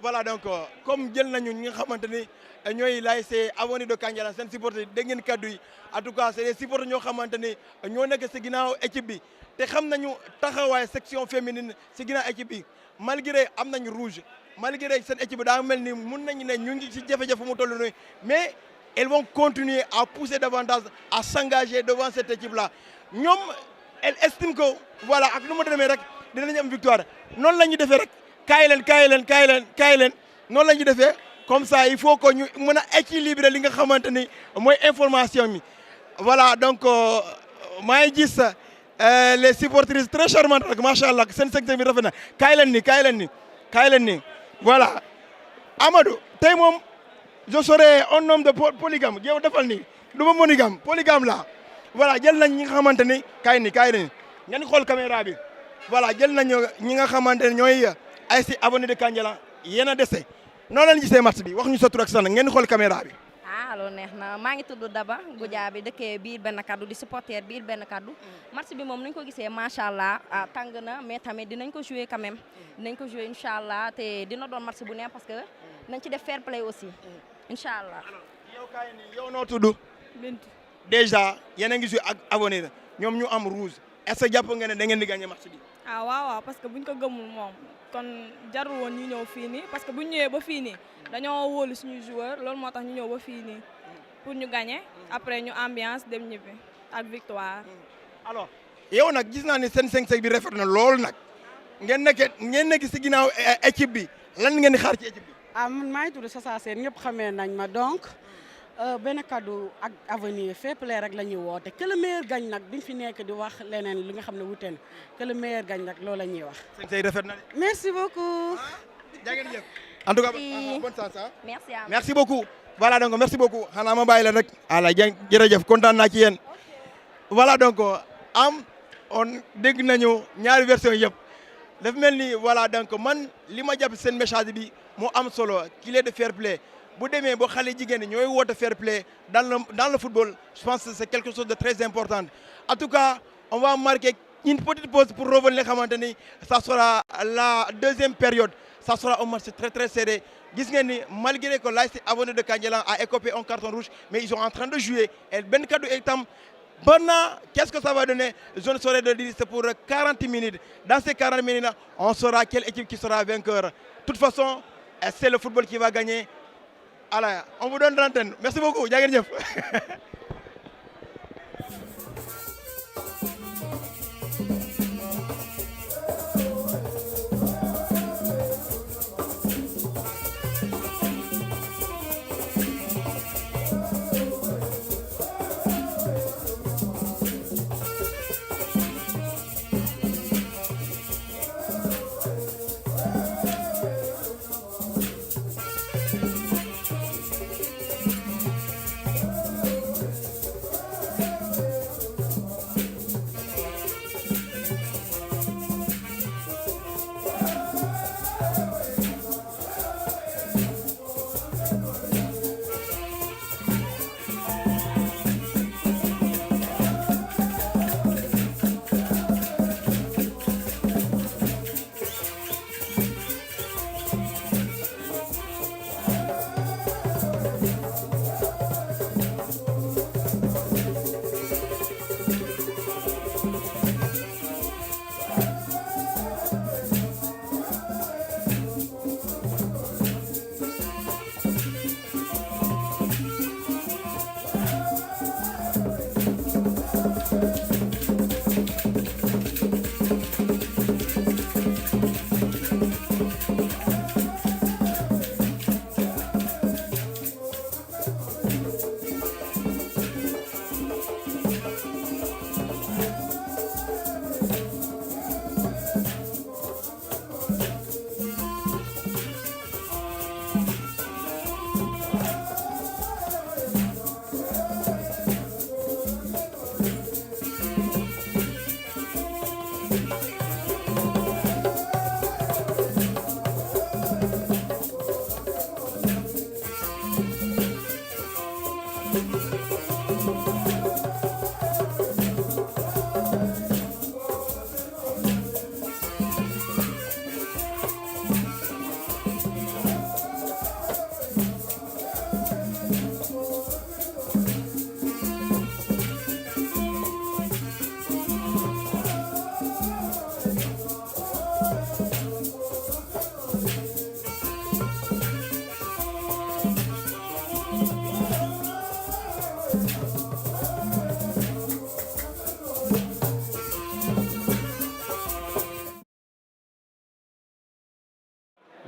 voilà donc comme jël nañu ñi nga xamante ni ñooy l'ASC Avenir de Kandialang seen supporter dégg ngeen kaddu yi en tout cas c'est des supporters ñoo xamante ni ñoo nekk si ginnaaw équipe bi te xam nañu taxawaay section féminine si ginnaaw équipe bi malgré am nañu rouge malgré seen équipe bi daa mel ni mun nañu ne ñu ngi si jafe-jafe mu toll nii mais elles vont continuer à pousser davantage à s'engager devant cette équipe là ñoom elles estiment que voilà ak nu mu demee rek dinañu am victoire noonu la ñu defee rek. kaay leen noonu la ñu defee comme ça il faut que ñu mën a équilibrer li nga xamante ni mooy information mi voilà donc maa ngi gis les supportrices très charmantes rek macha allah seen secteur bi rafet na kaay leen ni voilà Amadou tey moom je serai un homme de polygame yow defal ni du ma monogame polygame la voilà jël nañ ñi nga xamante ni kaay leen ngeen xool caméra bi voilà jël nañ ñi nga xamante ne ñooy ASC Avenir de Kandialang yéen a dese noonu la ñu gisee match bi wax ñu sa tur ak sant ngeen xool caméra bi. loolu neex na maa ngi tudd Daba Goudia bi dëkkee biir benn kaddu di supporter biir benn kaddu match bi moom nañ ko gisee macha allah tàng na mais tamit dinañ ko jouer quand même dinañ ko jouer incha allah te dina doon match bu neex parce que nañ ci def fair play aussi incha allah. yow kaay ni yow noo tudd. Bintu. déjà yéen a ngi jouer ak Avenir ñoom ñu am rouge est-ce que jàpp nga ne da ngeen di gagner match bi. waaw parce que buñ ko gëmul moom kon jarul woon ñu ñëw fii nii parce que buñ ñëwee ba fii nii dañoo wóolu suñu joueur loolu moo tax ñu ñëw ba fii nii pour ñu gagner après ñu ambiance dem ñibbi ak victoire. alors yow nag gis naa ne seen 5-5 bi rafet na lool nag ngeen nekk si ginnaaw équipe bi lan ngeen di xaar ci équipe bi. man maa ngi tudd Sasa Sène ñëpp xamee nañ ma donc benn kaddu ak Avenir fair play rek la ñuy woote que le meilleur gagne nag duñ fi nekk di wax leneen li nga xam ne wute na que le meilleur gagne nag loolu la ñuy wax. 5-5 rafet na de. merci beaucoup. jërëjëf en tout cas bonne chance. merci beaucoup. voilà donc merci beaucoup xanaa ma bàyyi la rek. voilà jërëjëf kontaan naa ci yéen. voilà donc on dégg nañu ñaari version yëpp daf mel ni voilà donc man li ma jàpp seen message bi moo am solo qu'il est de fair play. bu demee ba xale jigéen ñi ñooy woote fair play dans le football je pense que c'est quelque chose de très important en tout cas on va marquer une petite pause pour revenir xamante ni ça sera la deuxième période ça sera un match très très serré gis ngeen ni malgré que l'ASC Avenir de Kandialang a écopé un carton rouge mais ils sont en train de jouer et benn kaddu itam maintenant qu'est-ce que ça va donner je ne saurais le dire c'est pour 40 minutes dans ces 40 minutes là on saura quelle équipe qui sera vainqueur de toute façon c'est le football qui va gagner. Alors, on vous donne l'antenne. Merci beaucoup. Jaa ngeen jëf.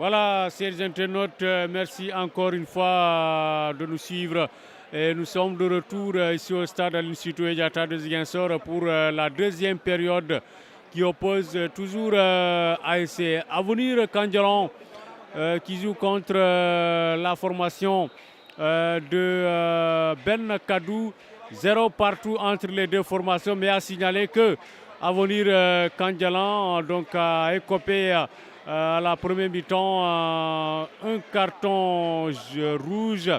Voilà, chers internautes, merci encore une fois de nous suivre. Et nous sommes de retour ici au stade Aline Sitoé Diatta de Ziguinchor pour la deuxième période qui oppose toujours ASC Avenir Kandjalan qui joue contre la formation de Ben Kadou. 0 partout entre les deux formations, mais à signaler que Avenir Kandjalan donc, a écopé à la première mi-temps un carton rouge.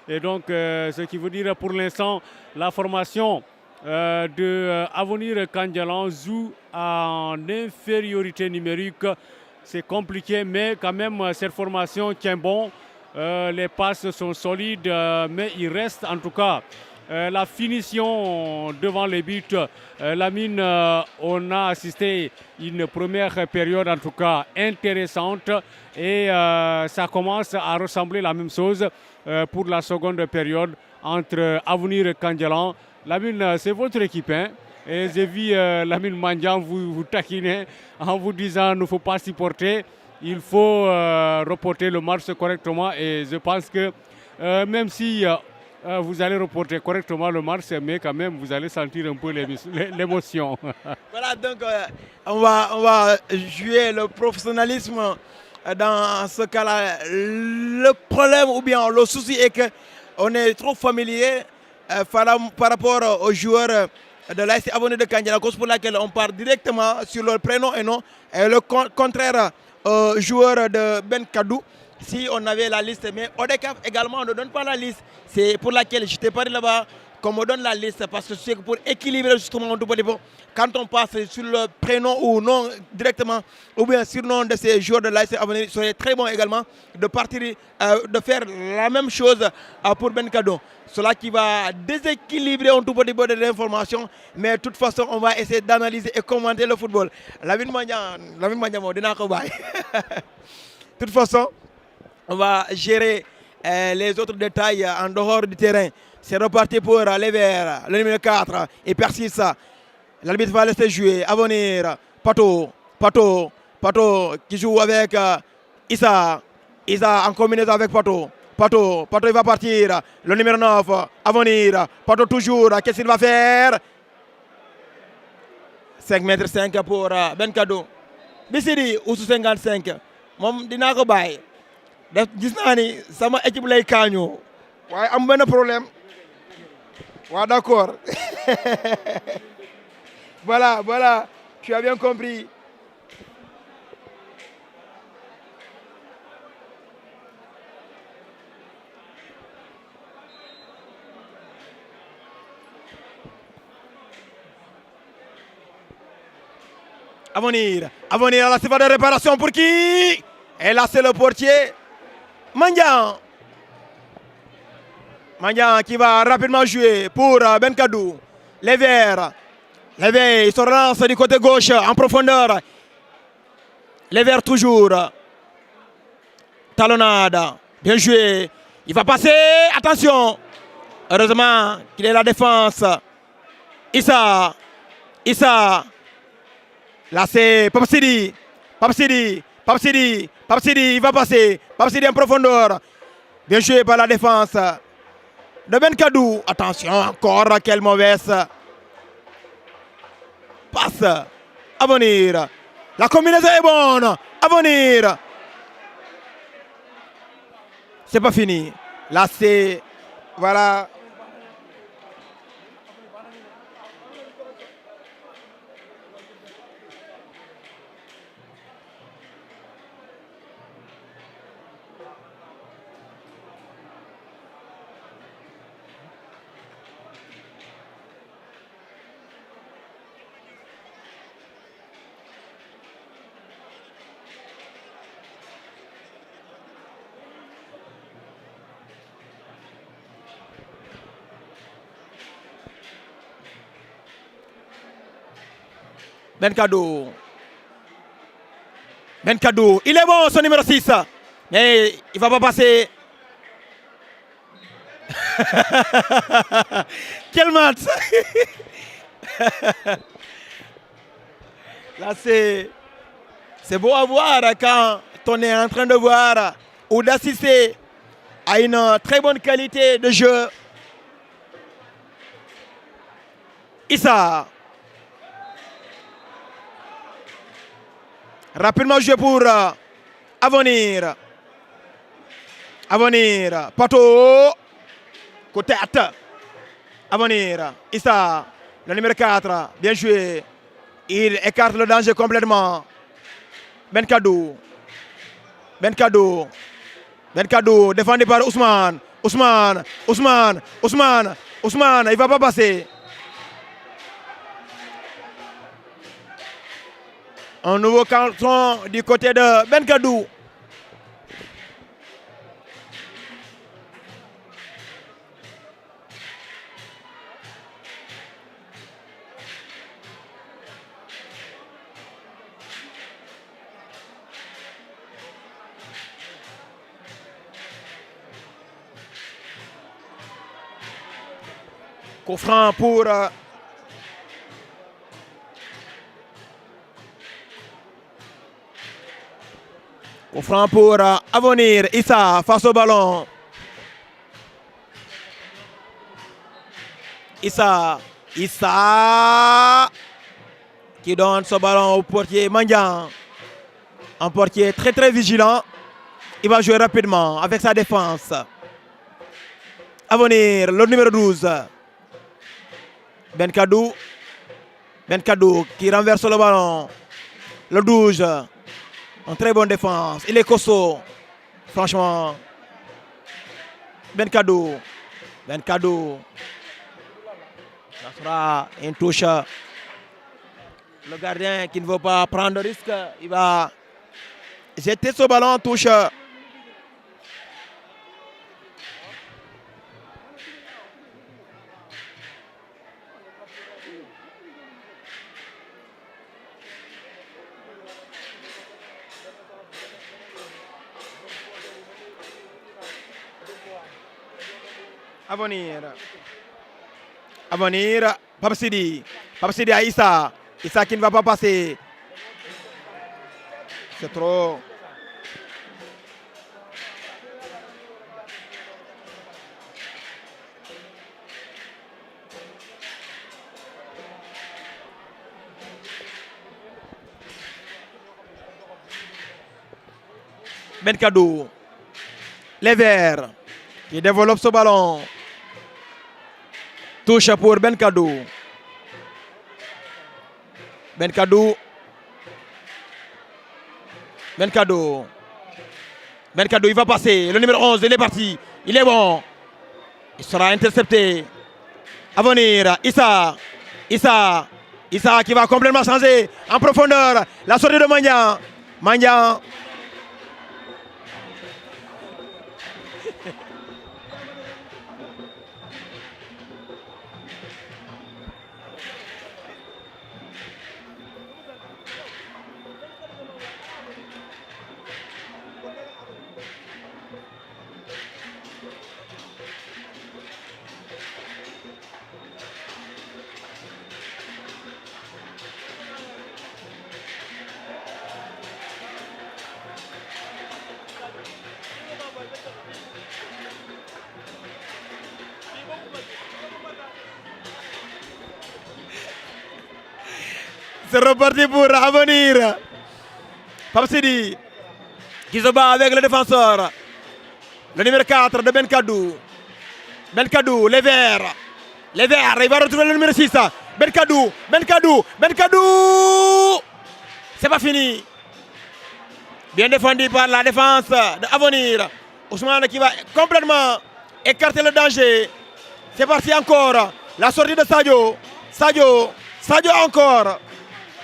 Et donc, ce qui veut dire pour l'instant, la formation de Avenir Kandjalan joue en infériorité numérique. C'est compliqué, mais quand même, cette formation tient bon. Les passes sont solides, mais il reste en tout cas la finition devant les buts. Lamine, on a assisté une première période en tout cas intéressante et ça commence à ressembler la même chose pour la seconde période entre Avenir Kandjalan. Lamine, c'est votre équipe, hein? Et j'ai vu Lamine Mandian vous taquiner en vous disant qu'il ne faut pas supporter, il faut reporter le match correctement. Et je pense que même si vous allez reporter correctement le match, mais quand même vous allez sentir un peu l'émotion. Voilà, donc on va jouer le professionnalisme dans ce cas-là. Le problème ou bien le souci est qu'on est trop familier par rapport aux joueurs de l'ASC Avenir de Kandjalan, cause pour laquelle on part directement sur leur prénom et nom. Et le contraire aux joueurs de Ben Kadou, si on avait la liste. Mais ODCAV également ne donne pas la liste. C'est pour laquelle je t'ai parlé là-bas qu'on me donne la liste, parce que c'est pour équilibrer justement tout petit peu. Quand on passe sur le prénom ou nom directement, ou bien surnom de ces joueurs de l'ASC Avenir, il serait très bon également de partir, de faire la même chose pour Ben Kadou. Cela qui va déséquilibrer un tout petit peu de l'information, mais de toute façon, on va essayer d'analyser et commenter le football. Lamine Mandian, de toute façon, on va gérer les autres détails en dehors du terrain. C'est reparti pour les Verts, le numéro 4, et persiste. L'arbitre va laisser jouer. Avenir, Pato qui joue avec Issa en combinaison avec Pato, il va partir. Le numéro 9, Avenir, Pato toujours. Qu'est-ce qu'il va faire? 5,5 m pour Ben Kadou. Bissiri, ou 55. Mom dina ko baye. Gis naa ni sama équipe lay kaañoo. waaye am benn problème. Ouais, d'accord. Voilà, tu as bien compris. Avenir à la série de réparation pour qui? Et là c'est le portier Mandian qui va rapidement jouer pour Ben Kadou. Les Verts, ils se relancent du côté gauche en profondeur. Les Verts toujours. Talonnade, bien joué. Il va passer, attention. Heureusement qu'il est la défense. Issa. Là c'est Papsidi, il va passer. Papsidi en profondeur. Bien joué par la défense de Ben Kadou. Attention, encore quelle mauvaise passe. Avenir. La combinaison est bonne. Avenir. C'est pas fini. Là c'est... Voilà. Ben Kadou, il est bon, son numéro 6, mais il ne va pas passer. Quel match. Là, c'est beau à voir quand on est en train de voir ou d'assister à une très bonne qualité de jeu. Issa. Rapidement joué pour Avenir. Avenir. Pato. Côté attaque. Avenir. Issa. Le numéro 4. Bien joué. Il écarte le danger complètement. Benkadou. Benkadou. Benkadou. Défendu par Ousmane. Ousmane. Ousmane. Ousmane. Ousmane. Il ne va pas passer. Un nouveau carton du côté de Benkadou. Coup franc pour Avenir. Issa face au ballon. Issa qui donne ce ballon au portier Mandian. Un portier très très vigilant. Il va jouer rapidement avec sa défense. Avenir, le numéro 12. Benkadou qui renverse le ballon. Le 12. En très bonne défense. Il est costaud. Franchement. Benkadou. Ça sera une touche. Le gardien qui ne veut pas prendre de risque. Il va jeter ce ballon en touche. Avenir, Pape Sidi à Issa qui ne va pas passer. C'est trop. Benkadou, les Verts qui développe ce ballon. Touche pour Benkadou. Benkadou, il va passer. Le numéro 11, il est parti. Il est bon. Il sera intercepté. Avenir, Issa qui va complètement changer en profondeur. La sortie de Mandian. C'est reparti pour Avenir. Pape Sidi qui se bat avec le défenseur. Le numéro 4 de Benkadou. Les Verts. Il va retrouver le numéro 6. Benkadou. C'est pas fini. Bien défendu par la défense d'Avenir. Ousmane qui va complètement écarter le danger. C'est parti encore. La sortie de Sadio encore.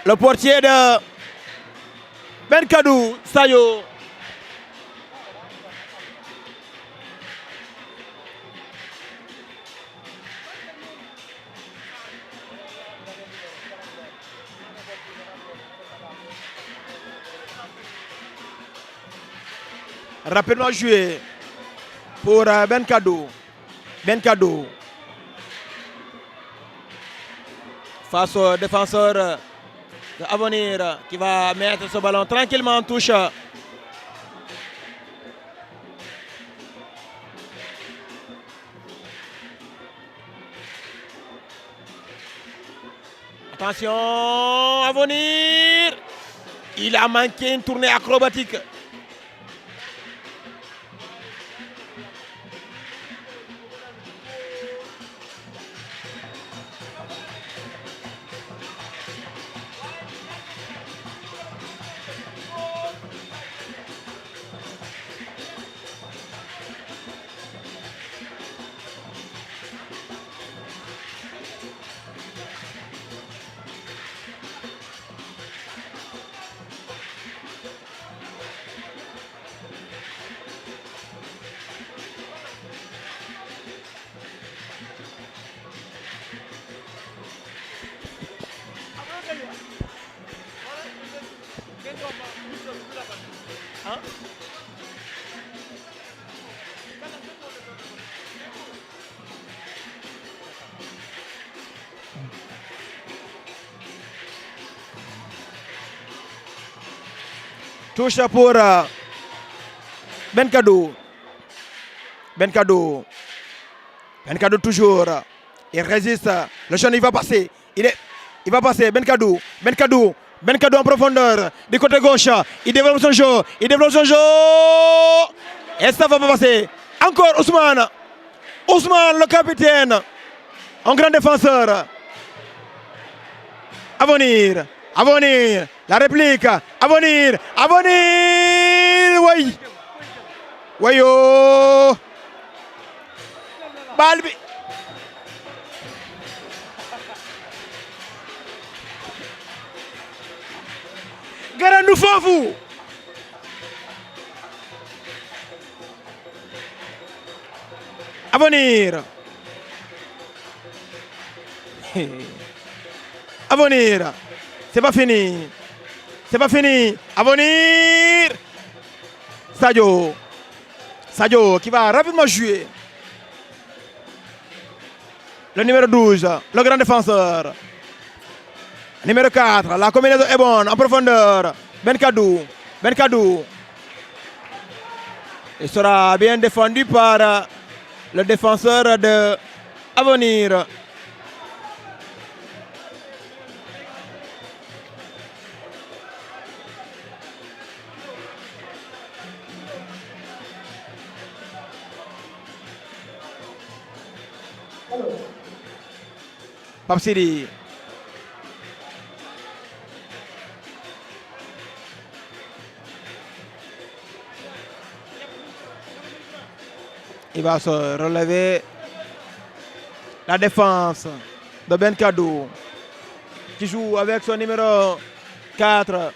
Le portier de Benkadou, Sadio. Rapidement joué pour Benkadou. Face au défenseur de Avenir qui va mettre ce ballon tranquillement en touche. Attention, à venir. Il a manqué une tournée acrobatique. Touche pour Benkadou. Benkadou. Benkadou toujours. Il résiste. Le jeune, il va passer. Il va passer. Benkadou. Benkadou. Benkadou en profondeur. Du côté gauche. Il développe son jeu. Il développe son jeu. Et ça va pas passer. Encore Ousmane. Ousmane, le capitaine. Un grand défenseur. À venir. À venir. La réplique. À venir. À venir. Oui. Oui. Oh. Balbi. Garandu foofu. À venir. À venir. C'est pas fini. C'est pas fini. À venir. Sadio. Sadio qui va rapidement jouer. Le numéro 12, le grand défenseur. Numéro 4, la combinaison est bonne en profondeur. Benkadou. Benkadou. Il sera bien défendu par le défenseur de Avenir. Pape Sidi. Il va se relever. La défense de Benkadou qui joue avec son numéro 4.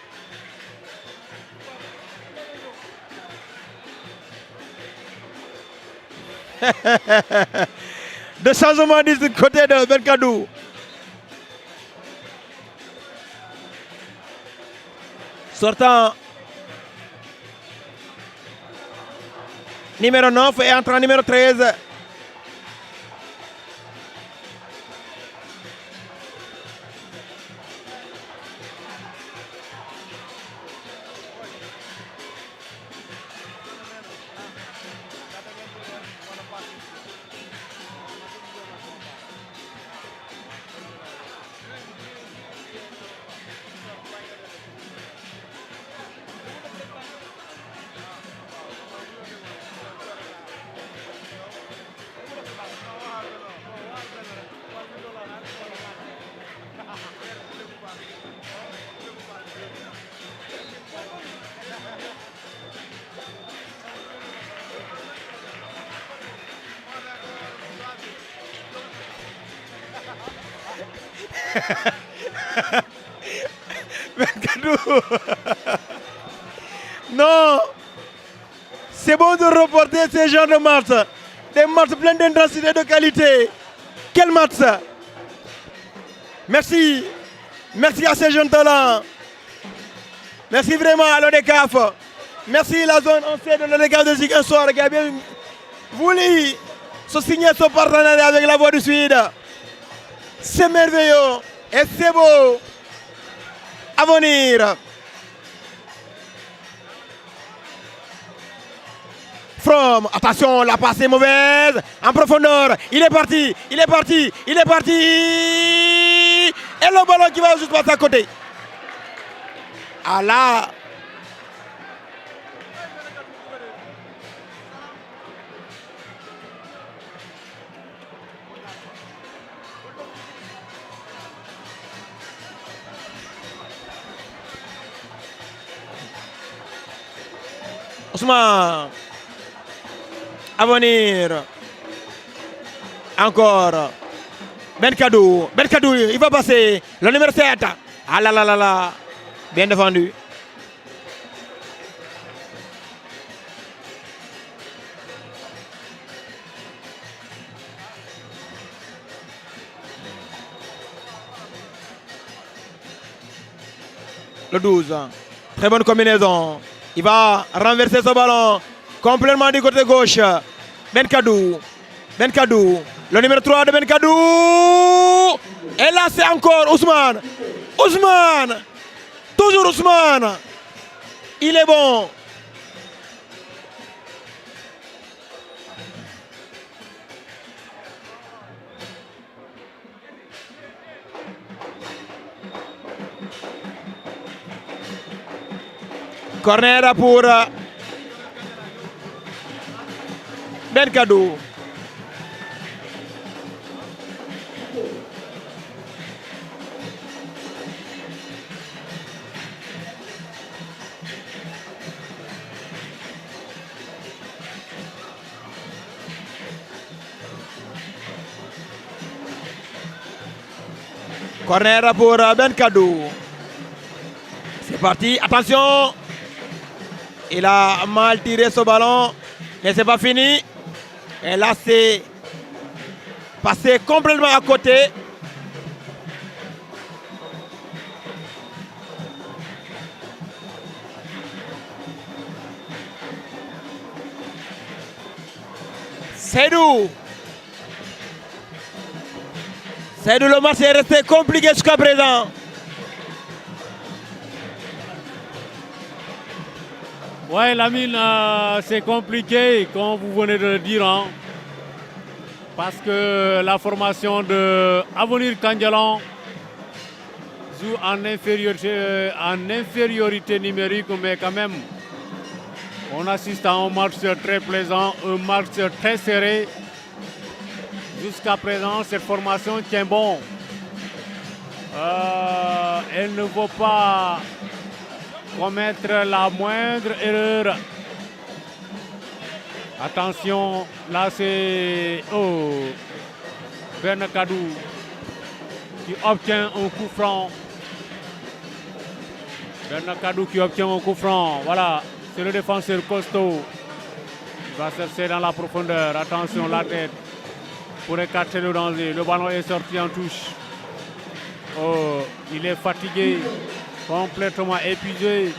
De changement du côté de Benkadou. Sortant numéro 9 et entrant numéro 13. Non, c'est bon de reporter ces genres de matchs. Des matchs pleins d'intensité et de qualité. Quel match! Merci. Merci à ces jeunes talents. Merci vraiment à l'ODCAF. Merci la zone ancienne de l'ODCAF de Ziguinchor qui a bien voulu se signer son partenariat avec la Voix du Sud. C'est merveilleux et c'est beau. À venir. From, attention, la passe est mauvaise. En profondeur, il est parti, il est parti, il est parti. Et le ballon qui va juste passer à côté. Ah là. Ousmane. À venir. Encore. Benkadou, il va passer. Le numéro 7. Ah là là là là. Bien défendu. Le 12. Très bonne combinaison. Il va renverser ce ballon. Complètement du côté gauche. Benkadou. Le numéro 3 de Benkadou. Et là, c'est encore Ousmane. Toujours Ousmane. Il est bon. Corner pour Benkadou. Corner pour Benkadou. C'est parti, attention. Il a mal tiré ce ballon, mais c'est pas fini. Et là, c'est passé complètement à côté. Seydou, le match est resté compliqué jusqu'à présent. Ouais, Lamine, c'est compliqué, comme vous venez de le dire, hein, parce que la formation de Avenir Kandialan joue en infériorité numérique, mais quand même, on assiste à un match très plaisant, un match très serré. Jusqu'à présent, cette formation tient bon. Elle ne vaut pas commettre la moindre erreur. Attention, là c'est Benkadou qui obtient un coup franc. Voilà, c'est le défenseur costaud. Il va chercher dans la profondeur. Attention, la tête pour écarter le danger. Le ballon est sorti en touche. Il est fatigué, complètement épuisé.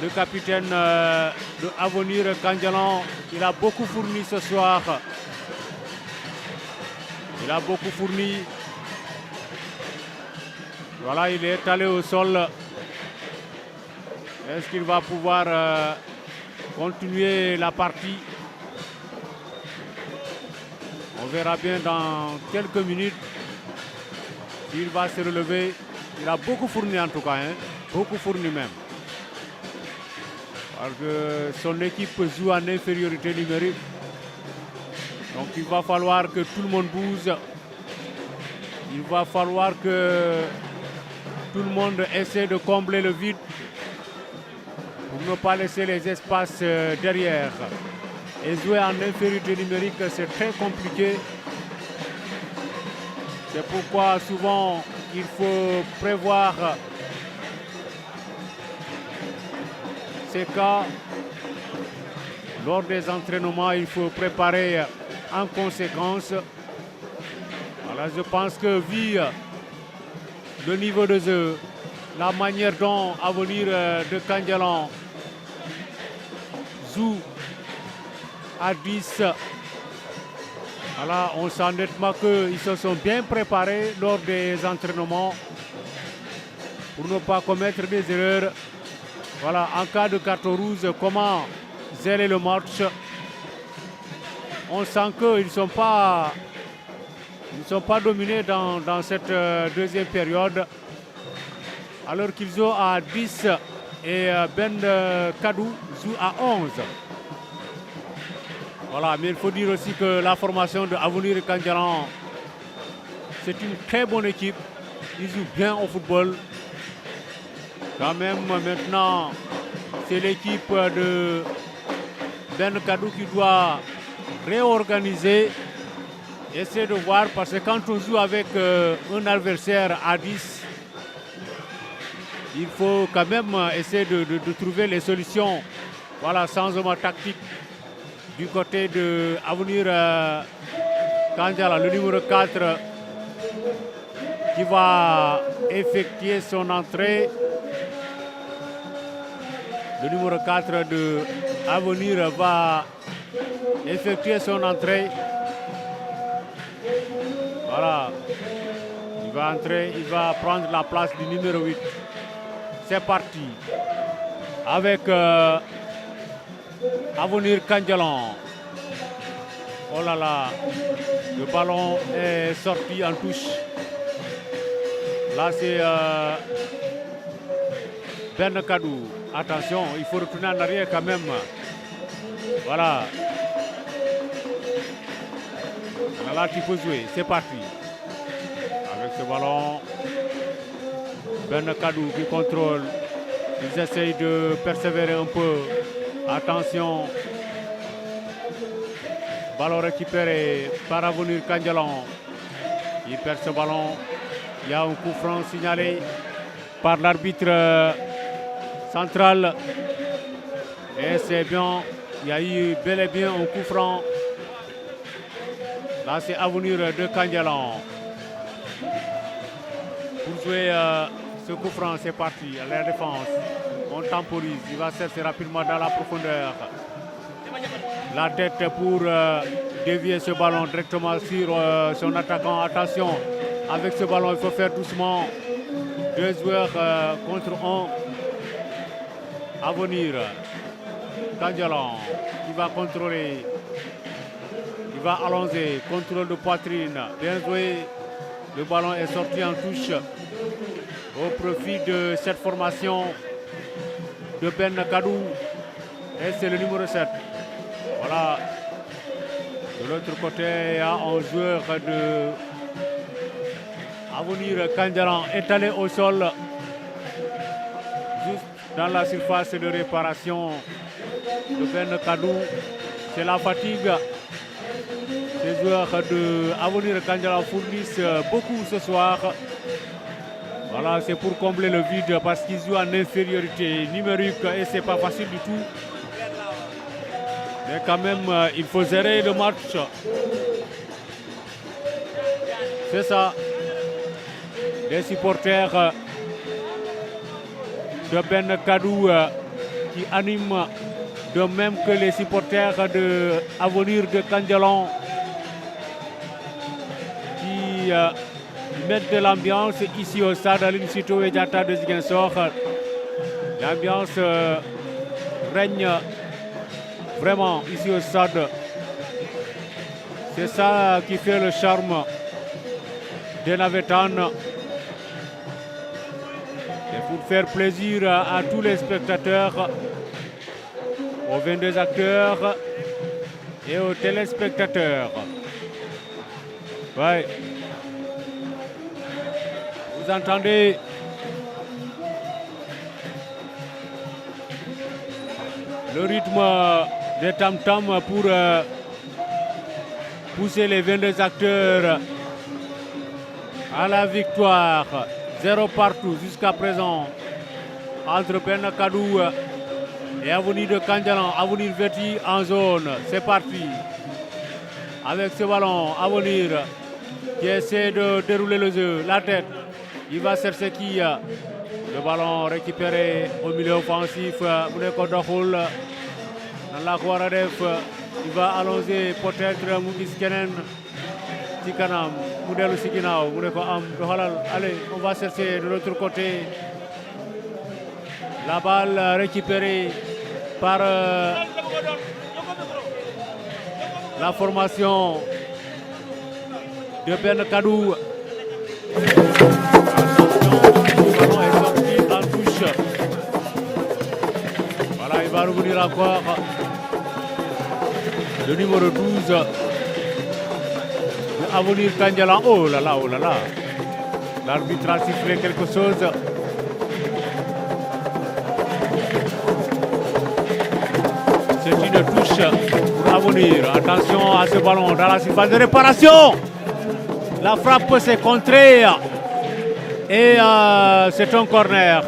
Le capitaine de Avenir Kandialan, il a beaucoup fourni ce soir. Voilà, il est allé au sol. Est-ce qu'il va pouvoir continuer la partie? On verra bien dans quelques minutes s'il va se relever. Il a beaucoup fourni en tout cas, hein? Beaucoup fourni même. Parce que son équipe joue en infériorité numérique. Donc il va falloir que tout le monde bouge. Il va falloir que tout le monde essaie de combler le vide pour ne pas laisser les espaces derrière. Et jouer en infériorité numérique, c'est très compliqué. C'est pourquoi souvent il faut prévoir ces cas. Lors des entraînements, il faut préparer en conséquence. Voilà, je pense que vu le niveau de jeu, la manière dont Avenir de Kandialan joue à 10, voilà, on sent nettement qu'ils se sont bien préparés lors des entraînements pour ne pas commettre des erreurs. Voilà, en cas de carton rouge, comment gérer le match? On sent qu'ils ne sont pas Ils ne sont pas dominés dans cette deuxième période. Alors qu'ils jouent à 10 et Ben Kadou joue à 11. Voilà, mais il faut dire aussi que la formation de Avenir Kandialan, c'est une très bonne équipe. Ils jouent bien au football. Quand même, maintenant, c'est l'équipe de Ben Kadou qui doit réorganiser. Essayer de voir, parce que quand on joue avec un adversaire à 10, il faut quand même essayer de trouver les solutions. Voilà, changement tactique du côté de Avenir Kandialan, le numéro 4 qui va effectuer son entrée. Le numéro 4 de Avenir va effectuer son entrée. Voilà, il va entrer, il va prendre la place du numéro 8. C'est parti avec Avenir Kandialan. Oh là là, le ballon est sorti en touche. Là c'est Ben Kadou. Attention, il faut retourner en arrière quand même. Voilà. Là tu peux jouer, c'est parti. Avec ce ballon, Ben Kadou qui contrôle. Ils essayent de persévérer un peu. Attention. Ballon récupéré par Avenir Kandialan. Il perd ce ballon. Il y a un coup franc signalé par l'arbitre central. Et c'est bien. Il y a eu bel et bien un coup franc. Là, c'est Avenir de Kandialan. Pour jouer ce coup franc, c'est parti. À la défense, on temporise. Il va chercher rapidement dans la profondeur. La tête pour dévier ce ballon directement sur son attaquant. Attention, avec ce ballon, il faut faire doucement. 2 joueurs contre 1. Avenir Kandialan qui va contrôler. Il va allonger, contrôle de poitrine, bien joué. Le ballon est sorti en touche au profit de cette formation de Ben Kadou. Et c'est le numéro 7. Voilà. De l'autre côté, il y a un joueur de Avenir Kandialan étalé au sol, juste dans la surface de réparation de Ben Kadou. C'est la fatigue. Les joueurs de Avenir Kandialan fournissent beaucoup ce soir. Voilà, c'est pour combler le vide parce qu'ils jouent en infériorité numérique et c'est pas facile du tout. Mais quand même, il faut gérer le match. C'est ça. Les supporters de Ben Kadou qui animent, de même que les supporters de Avenir de Kandialan qui mettent de l'ambiance ici au stade Aline Sitoé Diatta de Ziguinchor. L'ambiance règne vraiment ici au stade. C'est ça qui fait le charme des Navétanes. Et pour faire plaisir à tous les spectateurs, aux 22 acteurs et aux téléspectateurs. Ouais. Vous entendez le rythme des tam-tams pour pousser les 22 acteurs à la victoire. 0 partout jusqu'à présent entre Ben Kadou et Avenir de Kandialan. Avenir vêtu en zone. C'est parti. Avec ce ballon, Avenir qui essaie de dérouler le jeu. La tête. Il va chercher qui? Le ballon récupéré au milieu offensif. Mouneko Dokhul. Dans la Kouaradef. Il va allonger peut-être Mougis Kenen. Tikanam. Moudelo Siginao. Mouneko Am. Allez, on va chercher de l'autre côté. La balle récupérée par la formation de Ben Kadou. Le ballon est sorti en touche. Voilà, il va revenir encore. Le numéro 12 de Avenir Kandialan. Oh là là, oh là là. L'arbitre a sifflé quelque chose. C'est une touche pour Avenir. Attention à ce ballon dans la surface de réparation. La frappe s'est contrée. Et c'est un corner.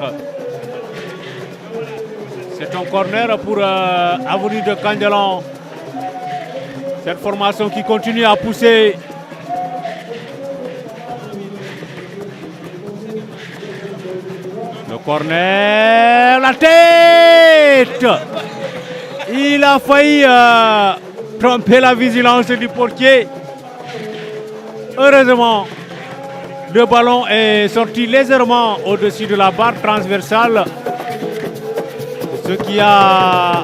C'est un corner pour Avenir de Kandialan. Cette formation qui continue à pousser. Le corner, la tête. Il a failli tromper la vigilance du portier. Heureusement, le ballon est sorti légèrement au-dessus de la barre transversale. Ce qui a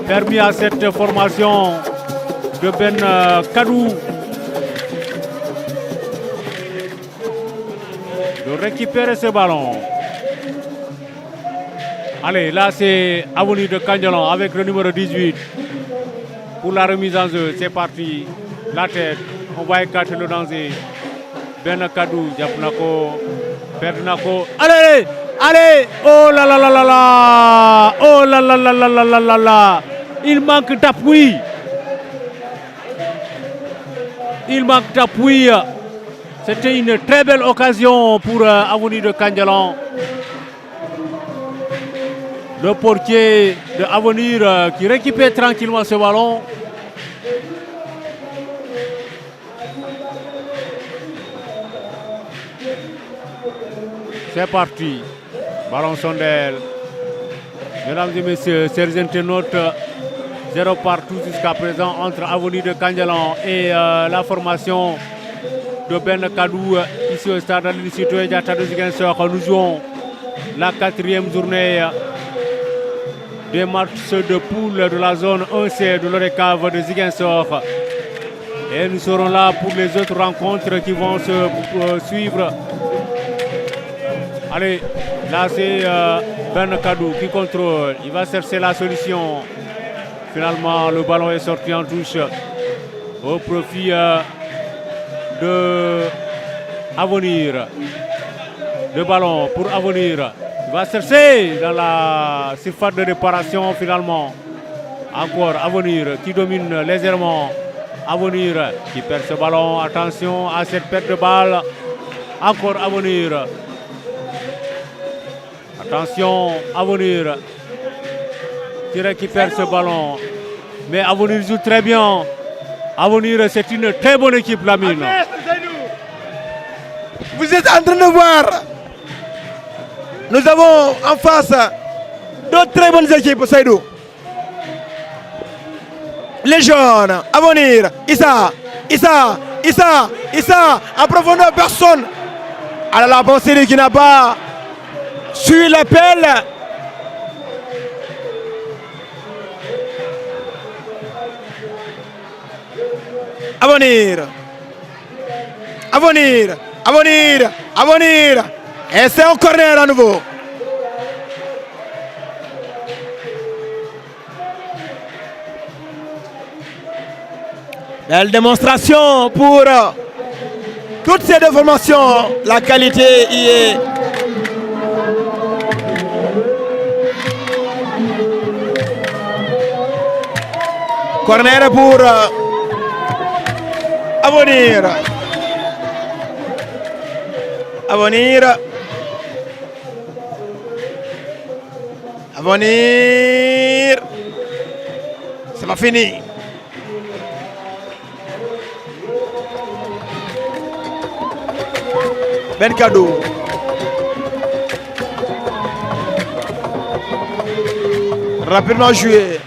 permis à cette formation de Ben Kadou de récupérer ce ballon. Allez, là c'est Avenir de Kandialan avec le numéro 18 pour la remise en jeu. C'est parti. La tête, on va écarter le danger. Ben Kadou, Diapnako, Perdnako. Allez, allez, oh là là là là là, oh là là là là là là là là. Il manque d'appui. Il manque d'appui. C'était une très belle occasion pour Avenir de Kandialan. Le portier de Avenir qui récupère tranquillement ce ballon. C'est parti. Ballon sondel. Mesdames et messieurs, chers internautes, 0 partout jusqu'à présent entre Avenir de Kandialan et la formation de Ben Kadou ici au stade Aline Sitoé Diatta de Ziguinchor. Nous jouons la 4e journée des matchs de poule de la zone 1C de l'ORECAV de Ziguinchor. Et nous serons là pour les autres rencontres qui vont se suivre. Allez, là c'est Ben Kadou qui contrôle. Il va chercher la solution. Finalement, le ballon est sorti en touche au profit de Avenir. Le ballon pour Avenir. Il va chercher dans la surface de réparation finalement. Encore Avenir qui domine légèrement. Avenir qui perd ce ballon. Attention à cette perte de balle. Encore Avenir. Attention, Avenir qui récupère ce ballon. Mais Avenir joue très bien. Avenir, c'est une très bonne équipe, Lamine. Vous êtes en train de voir. Nous avons en face deux très bonnes équipes, Seydou. Les jeunes, Avenir, Issa, en profondeur, personne. Alors la Bonsiri qui n'a pas suivi l'appel. Avenir. Et c'est un corner à nouveau. Belle démonstration pour toutes ces deux formations. La qualité y est. Corner pour Avenir. C'est pas fini. Ben Kadou. Rapidement joué.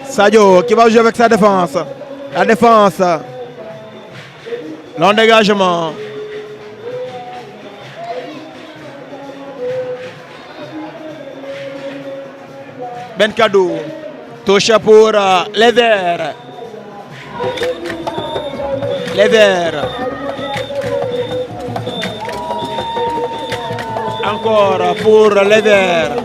Sadio qui va jouer avec sa défense. La défense. Long dégagement. Ben Kadou. Touche pour les Verts. Les Verts. Encore pour les Verts.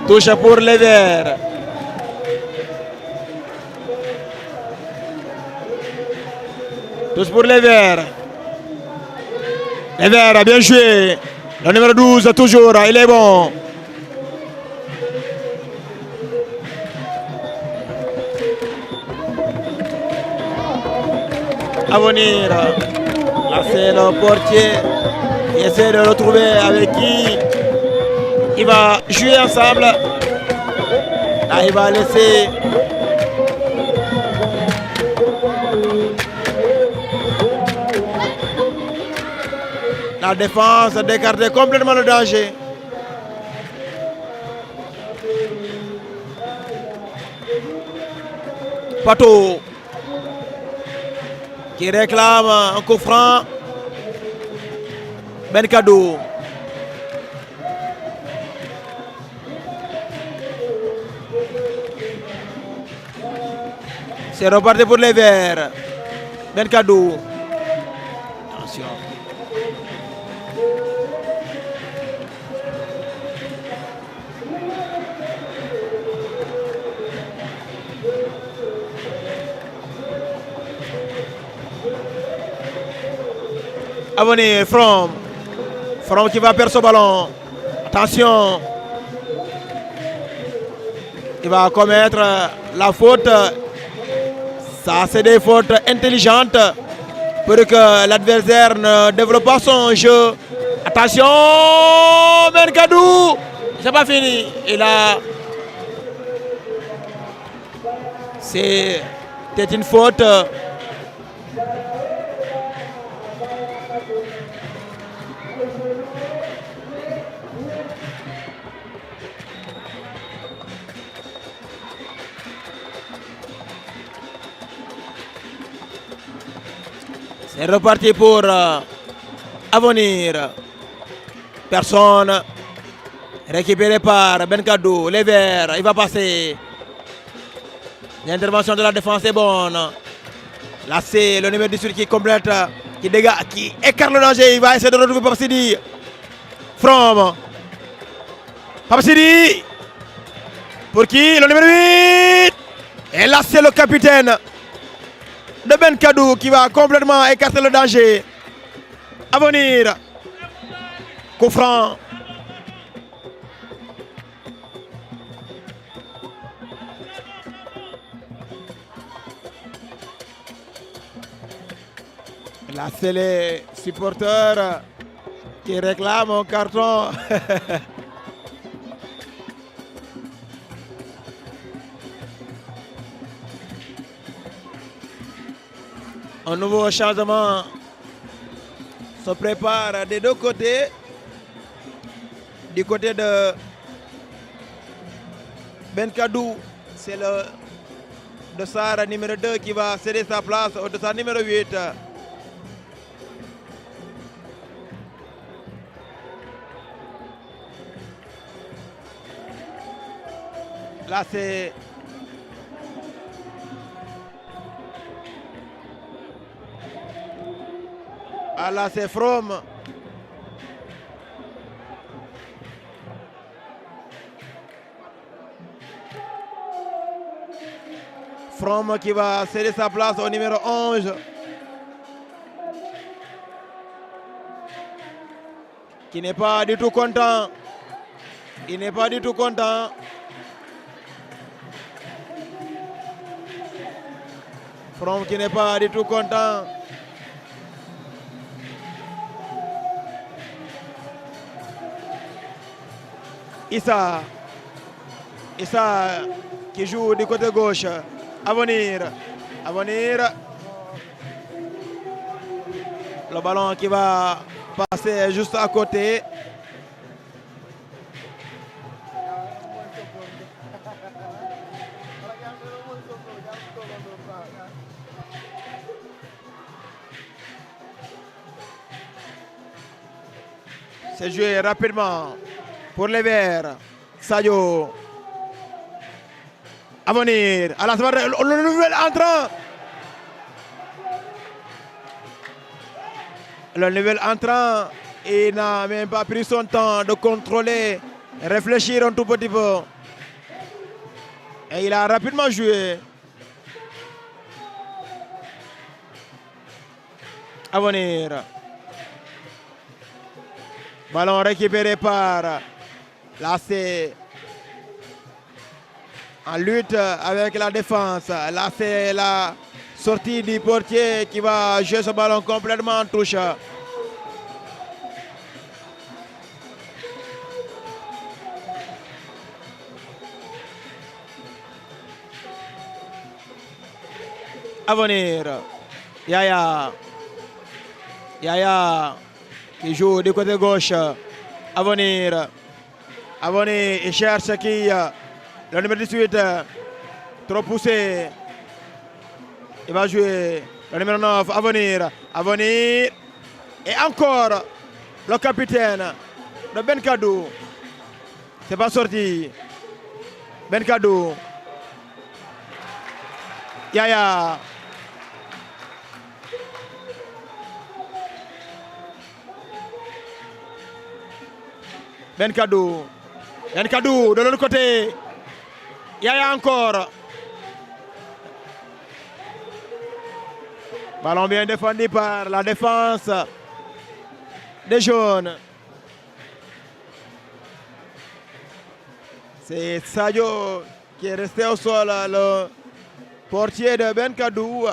Touche pour les Verts. Touche pour les Verts. Les Verts, bien joué. Le numéro 12, toujours, il est bon. À venir. Là, c'est le portier qui essaie de retrouver avec qui il va jouer ensemble. Là, il va laisser. La défense d'écarter complètement le danger. Pato qui réclame un coup franc. Benkadou. C'est reparti pour les Verts. Benkadou. Attention. À venir, From. From qui va perdre ce ballon. Attention. Il va commettre la faute. Ça, c'est des fautes intelligentes pour que l'adversaire ne développe pas son jeu. Attention, Benkadou. C'est pas fini. Et là, c'était une faute. C'est reparti pour Avenir. Personne. Récupéré par Benkadou. Les Verts, il va passer. L'intervention de la défense est bonne. Là, c'est le numéro 18 qui complète, qui dégage, qui écarte le danger. Il va essayer de retrouver Papsidi. From. Papsidi. Pour qui? Le numéro 8. Et là, c'est le capitaine de Benkadou qui va complètement écarter le danger. À venir. Coup franc. Là, c'est les supporters qui réclament un carton. Un nouveau changement se prépare des deux côtés. Du côté de Benkadou, c'est le dossard numéro 2 qui va céder sa place au dossard numéro 8. Là, c'est là, c'est From. From qui va céder sa place au numéro 11. Qui n'est pas du tout content. Il n'est pas du tout content. From qui n'est pas du tout content. Issa qui joue du côté gauche. Avenir. Le ballon qui va passer juste à côté. C'est joué rapidement pour les Verts. Sadio. À venir. À la le nouvel entrant. Le nouvel entrant, il n'a même pas pris son temps de contrôler, réfléchir un tout petit peu. Et il a rapidement joué. À venir. Ballon récupéré par l'AC. En lutte avec la défense. Là, c'est la sortie du portier qui va jouer ce ballon complètement en touche. À venir. Yaya. Yaya qui joue du côté gauche. À venir. À venir. Il cherche qui? Le numéro 18. Trop poussé. Il va jouer le numéro 9. À venir. À venir. Et encore le capitaine de Benkadou. C'est pas sorti. Benkadou. Yaya. Benkadou. Benkadou de l'autre côté. Yaya encore. Ballon bien défendu par la défense des jaunes. C'est Sadio qui est resté au sol, le portier de Benkadou.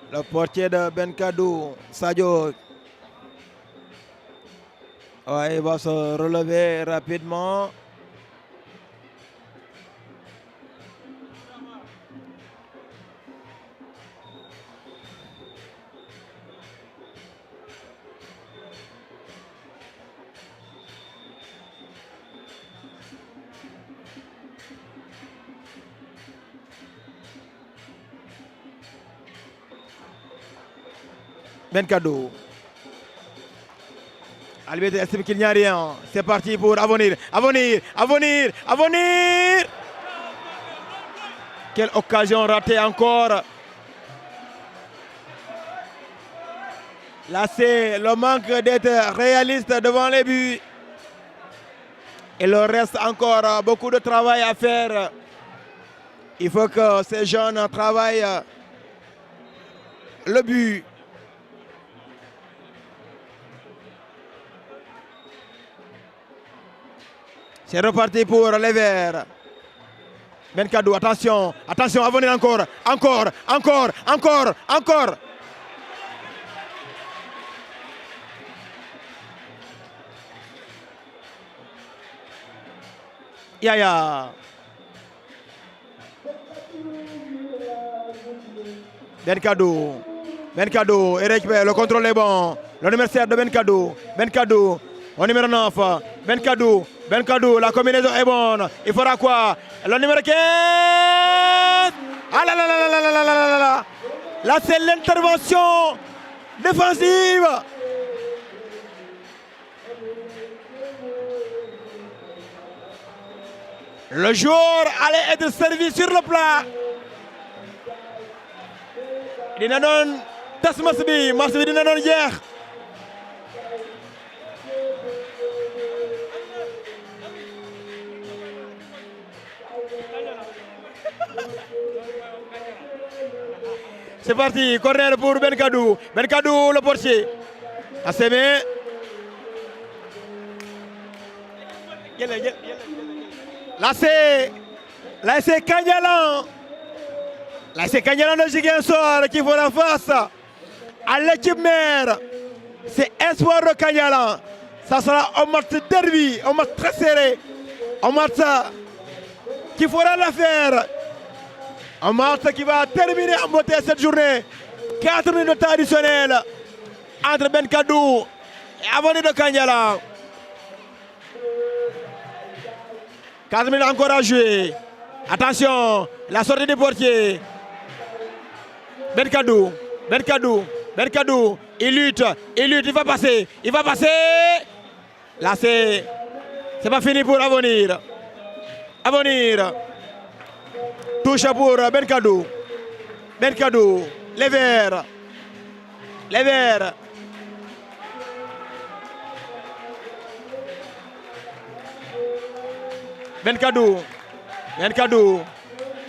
Le portier de Benkadou, Sadio. Ouais, il va se relever rapidement. Benkadou. Arbitre estime qu'il n'y a rien. C'est parti pour Avenir. Avenir. Avenir. Avenir. Quelle occasion ratée encore. Là, c'est le manque d'être réaliste devant les buts. Il leur reste encore beaucoup de travail à faire. Il faut que ces jeunes travaillent le but. C'est reparti pour les Verts. Benkadou, attention, attention, à venir encore, encore, encore, encore, encore. Yaya. Benkadou. Benkadou, il récupère, le contrôle est bon. Le numéro 7 de Benkadou. Benkadou, au numéro 9. Benkadou. Benkadou, la combinaison est bonne. Il fera quoi? Le numéro 15. Ah là là là là là là là là là. Là, c'est l'intervention défensive. Le joueur allait être servi sur le plat. Dina doon tas match bi dina doon jeex. C'est parti, corner pour Benkadou. Benkadou, le portier. Assemé. Là, c'est Kandialan. Là, c'est Kandialan de Ziguinchor qui fera face à l'équipe mère. C'est Espoir de Kandialan. Ça sera un match derby, un match très serré. Un match qui fera l'affaire. Un match qui va terminer en beauté cette journée. 4 minutes de temps additionnel entre Ben Kadou et Avenir de Kandialang. 4 minutes encore à jouer. Attention, la sortie du portier. Ben Kadou, Ben Kadou, Ben Kadou, il lutte, il va passer, Là, c'est pas fini pour Avenir. Avenir. Touche pour Ben Kadou. Ben Kadou, les verts. Les verts. Ben Kadou. Ben Kadou.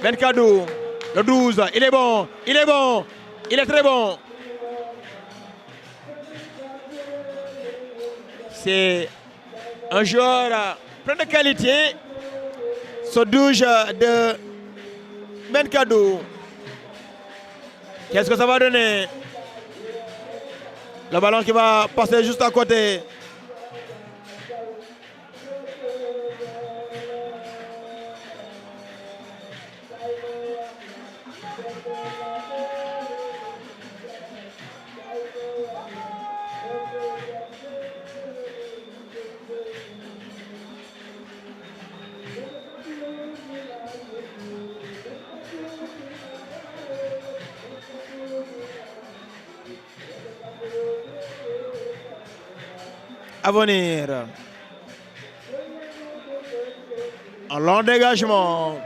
Ben Kadou. Le 12, il est bon, il est bon, il est très bon. C'est un joueur plein de qualité. Ce 12 de Ben Kadou. Qu'est-ce que ça va donner? Le ballon qui va passer juste à côté. Avenir. Un long dégagement.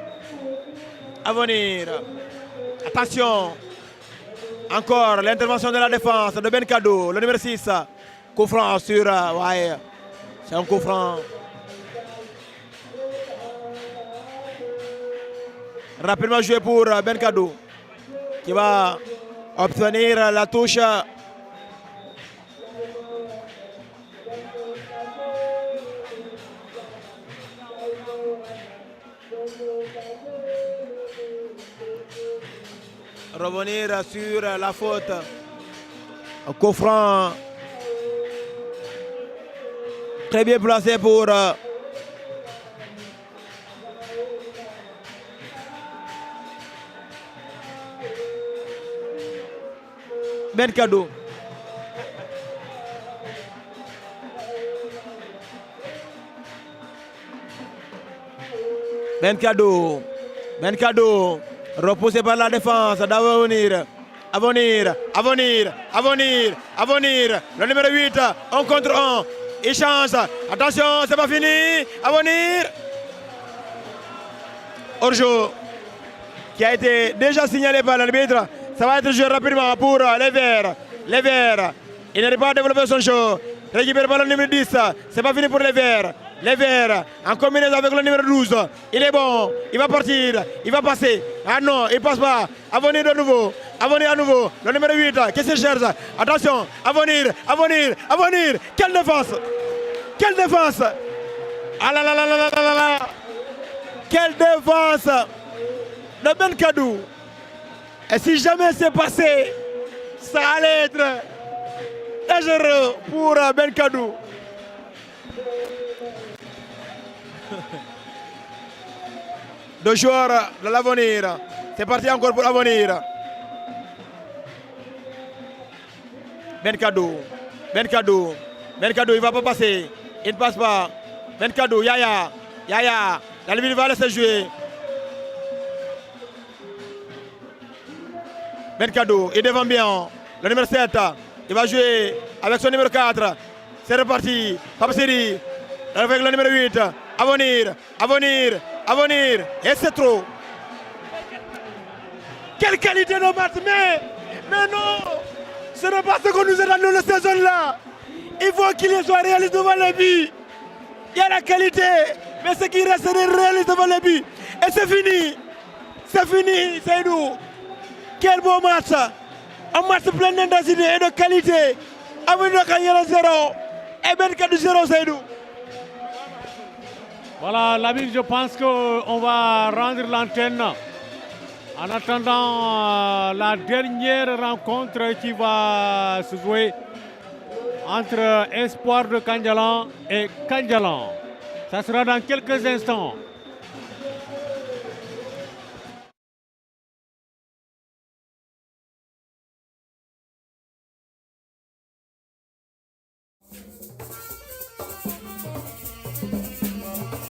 Avenir. Attention. Encore l'intervention de la défense de Ben Kadou, le numéro 6. Coup franc sur... ouais, c'est un coup franc. Rapidement joué pour Ben Kadou, qui va obtenir la touche. Revenir sur la faute. Un coup franc très bien placé pour Ben Kadou. Ben Kadou. Ben Kadou. Repoussé par la défense d'Avenir. Avenir, Avenir, Avenir, Avenir. Le numéro 8, 1 contre 1. Il change. Attention, c'est pas fini. Avenir. Hors-jeu qui a été déjà signalé par l'arbitre. Ça va être joué rapidement pour les Verts. Les Verts. Il n'arrive pas à développer son jeu. Récupère par le numéro 10. C'est pas fini pour les Verts. Les Verts en combinaison avec le numéro 12. Il est bon. Il va partir. Il va passer. Ah non, il passe pas. Avenir de nouveau. Avenir à nouveau. Le numéro 8. Qu'est-ce qu'il cherche? Attention. Avenir. Avenir. Avenir. Quelle défense. Quelle défense. Ah là là là là là là là. Quelle défense de Ben Kadou. Et si jamais c'est passé, ça allait être dangereux pour Ben Kadou. Deux joueurs de l'Avenir. C'est parti encore pour l'Avenir. Ben Kadou. Ben Kadou. Ben Kadou, il ne va pas passer. Il ne passe pas. Ben Kadou, Yaya. Yaya. La limite va laisser jouer. Ben Kadou, il défend bien. Le numéro 7, il va jouer avec son numéro 4. C'est reparti. Papsiri avec le numéro 8. Avenir, Avenir, Avenir. Et c'est trop. Quelle qualité de match. Mais non. Ce n'est pas ce que nous avons dans cette saison-là. Il faut qu'il soit réaliste devant le but. Il y a la qualité. Mais ce qui reste est réaliste devant le but. Et c'est fini. C'est fini, Seydou. Quel beau match. Un match plein d'intensité et de qualité. Avenir de Kandialang 0. Et Ben Kadou 0, Seydou. Voilà, l'ami, je pense qu'on va rendre l'antenne en attendant la dernière rencontre qui va se jouer entre Espoir de Kandialan et Kandialan. Ça sera dans quelques instants.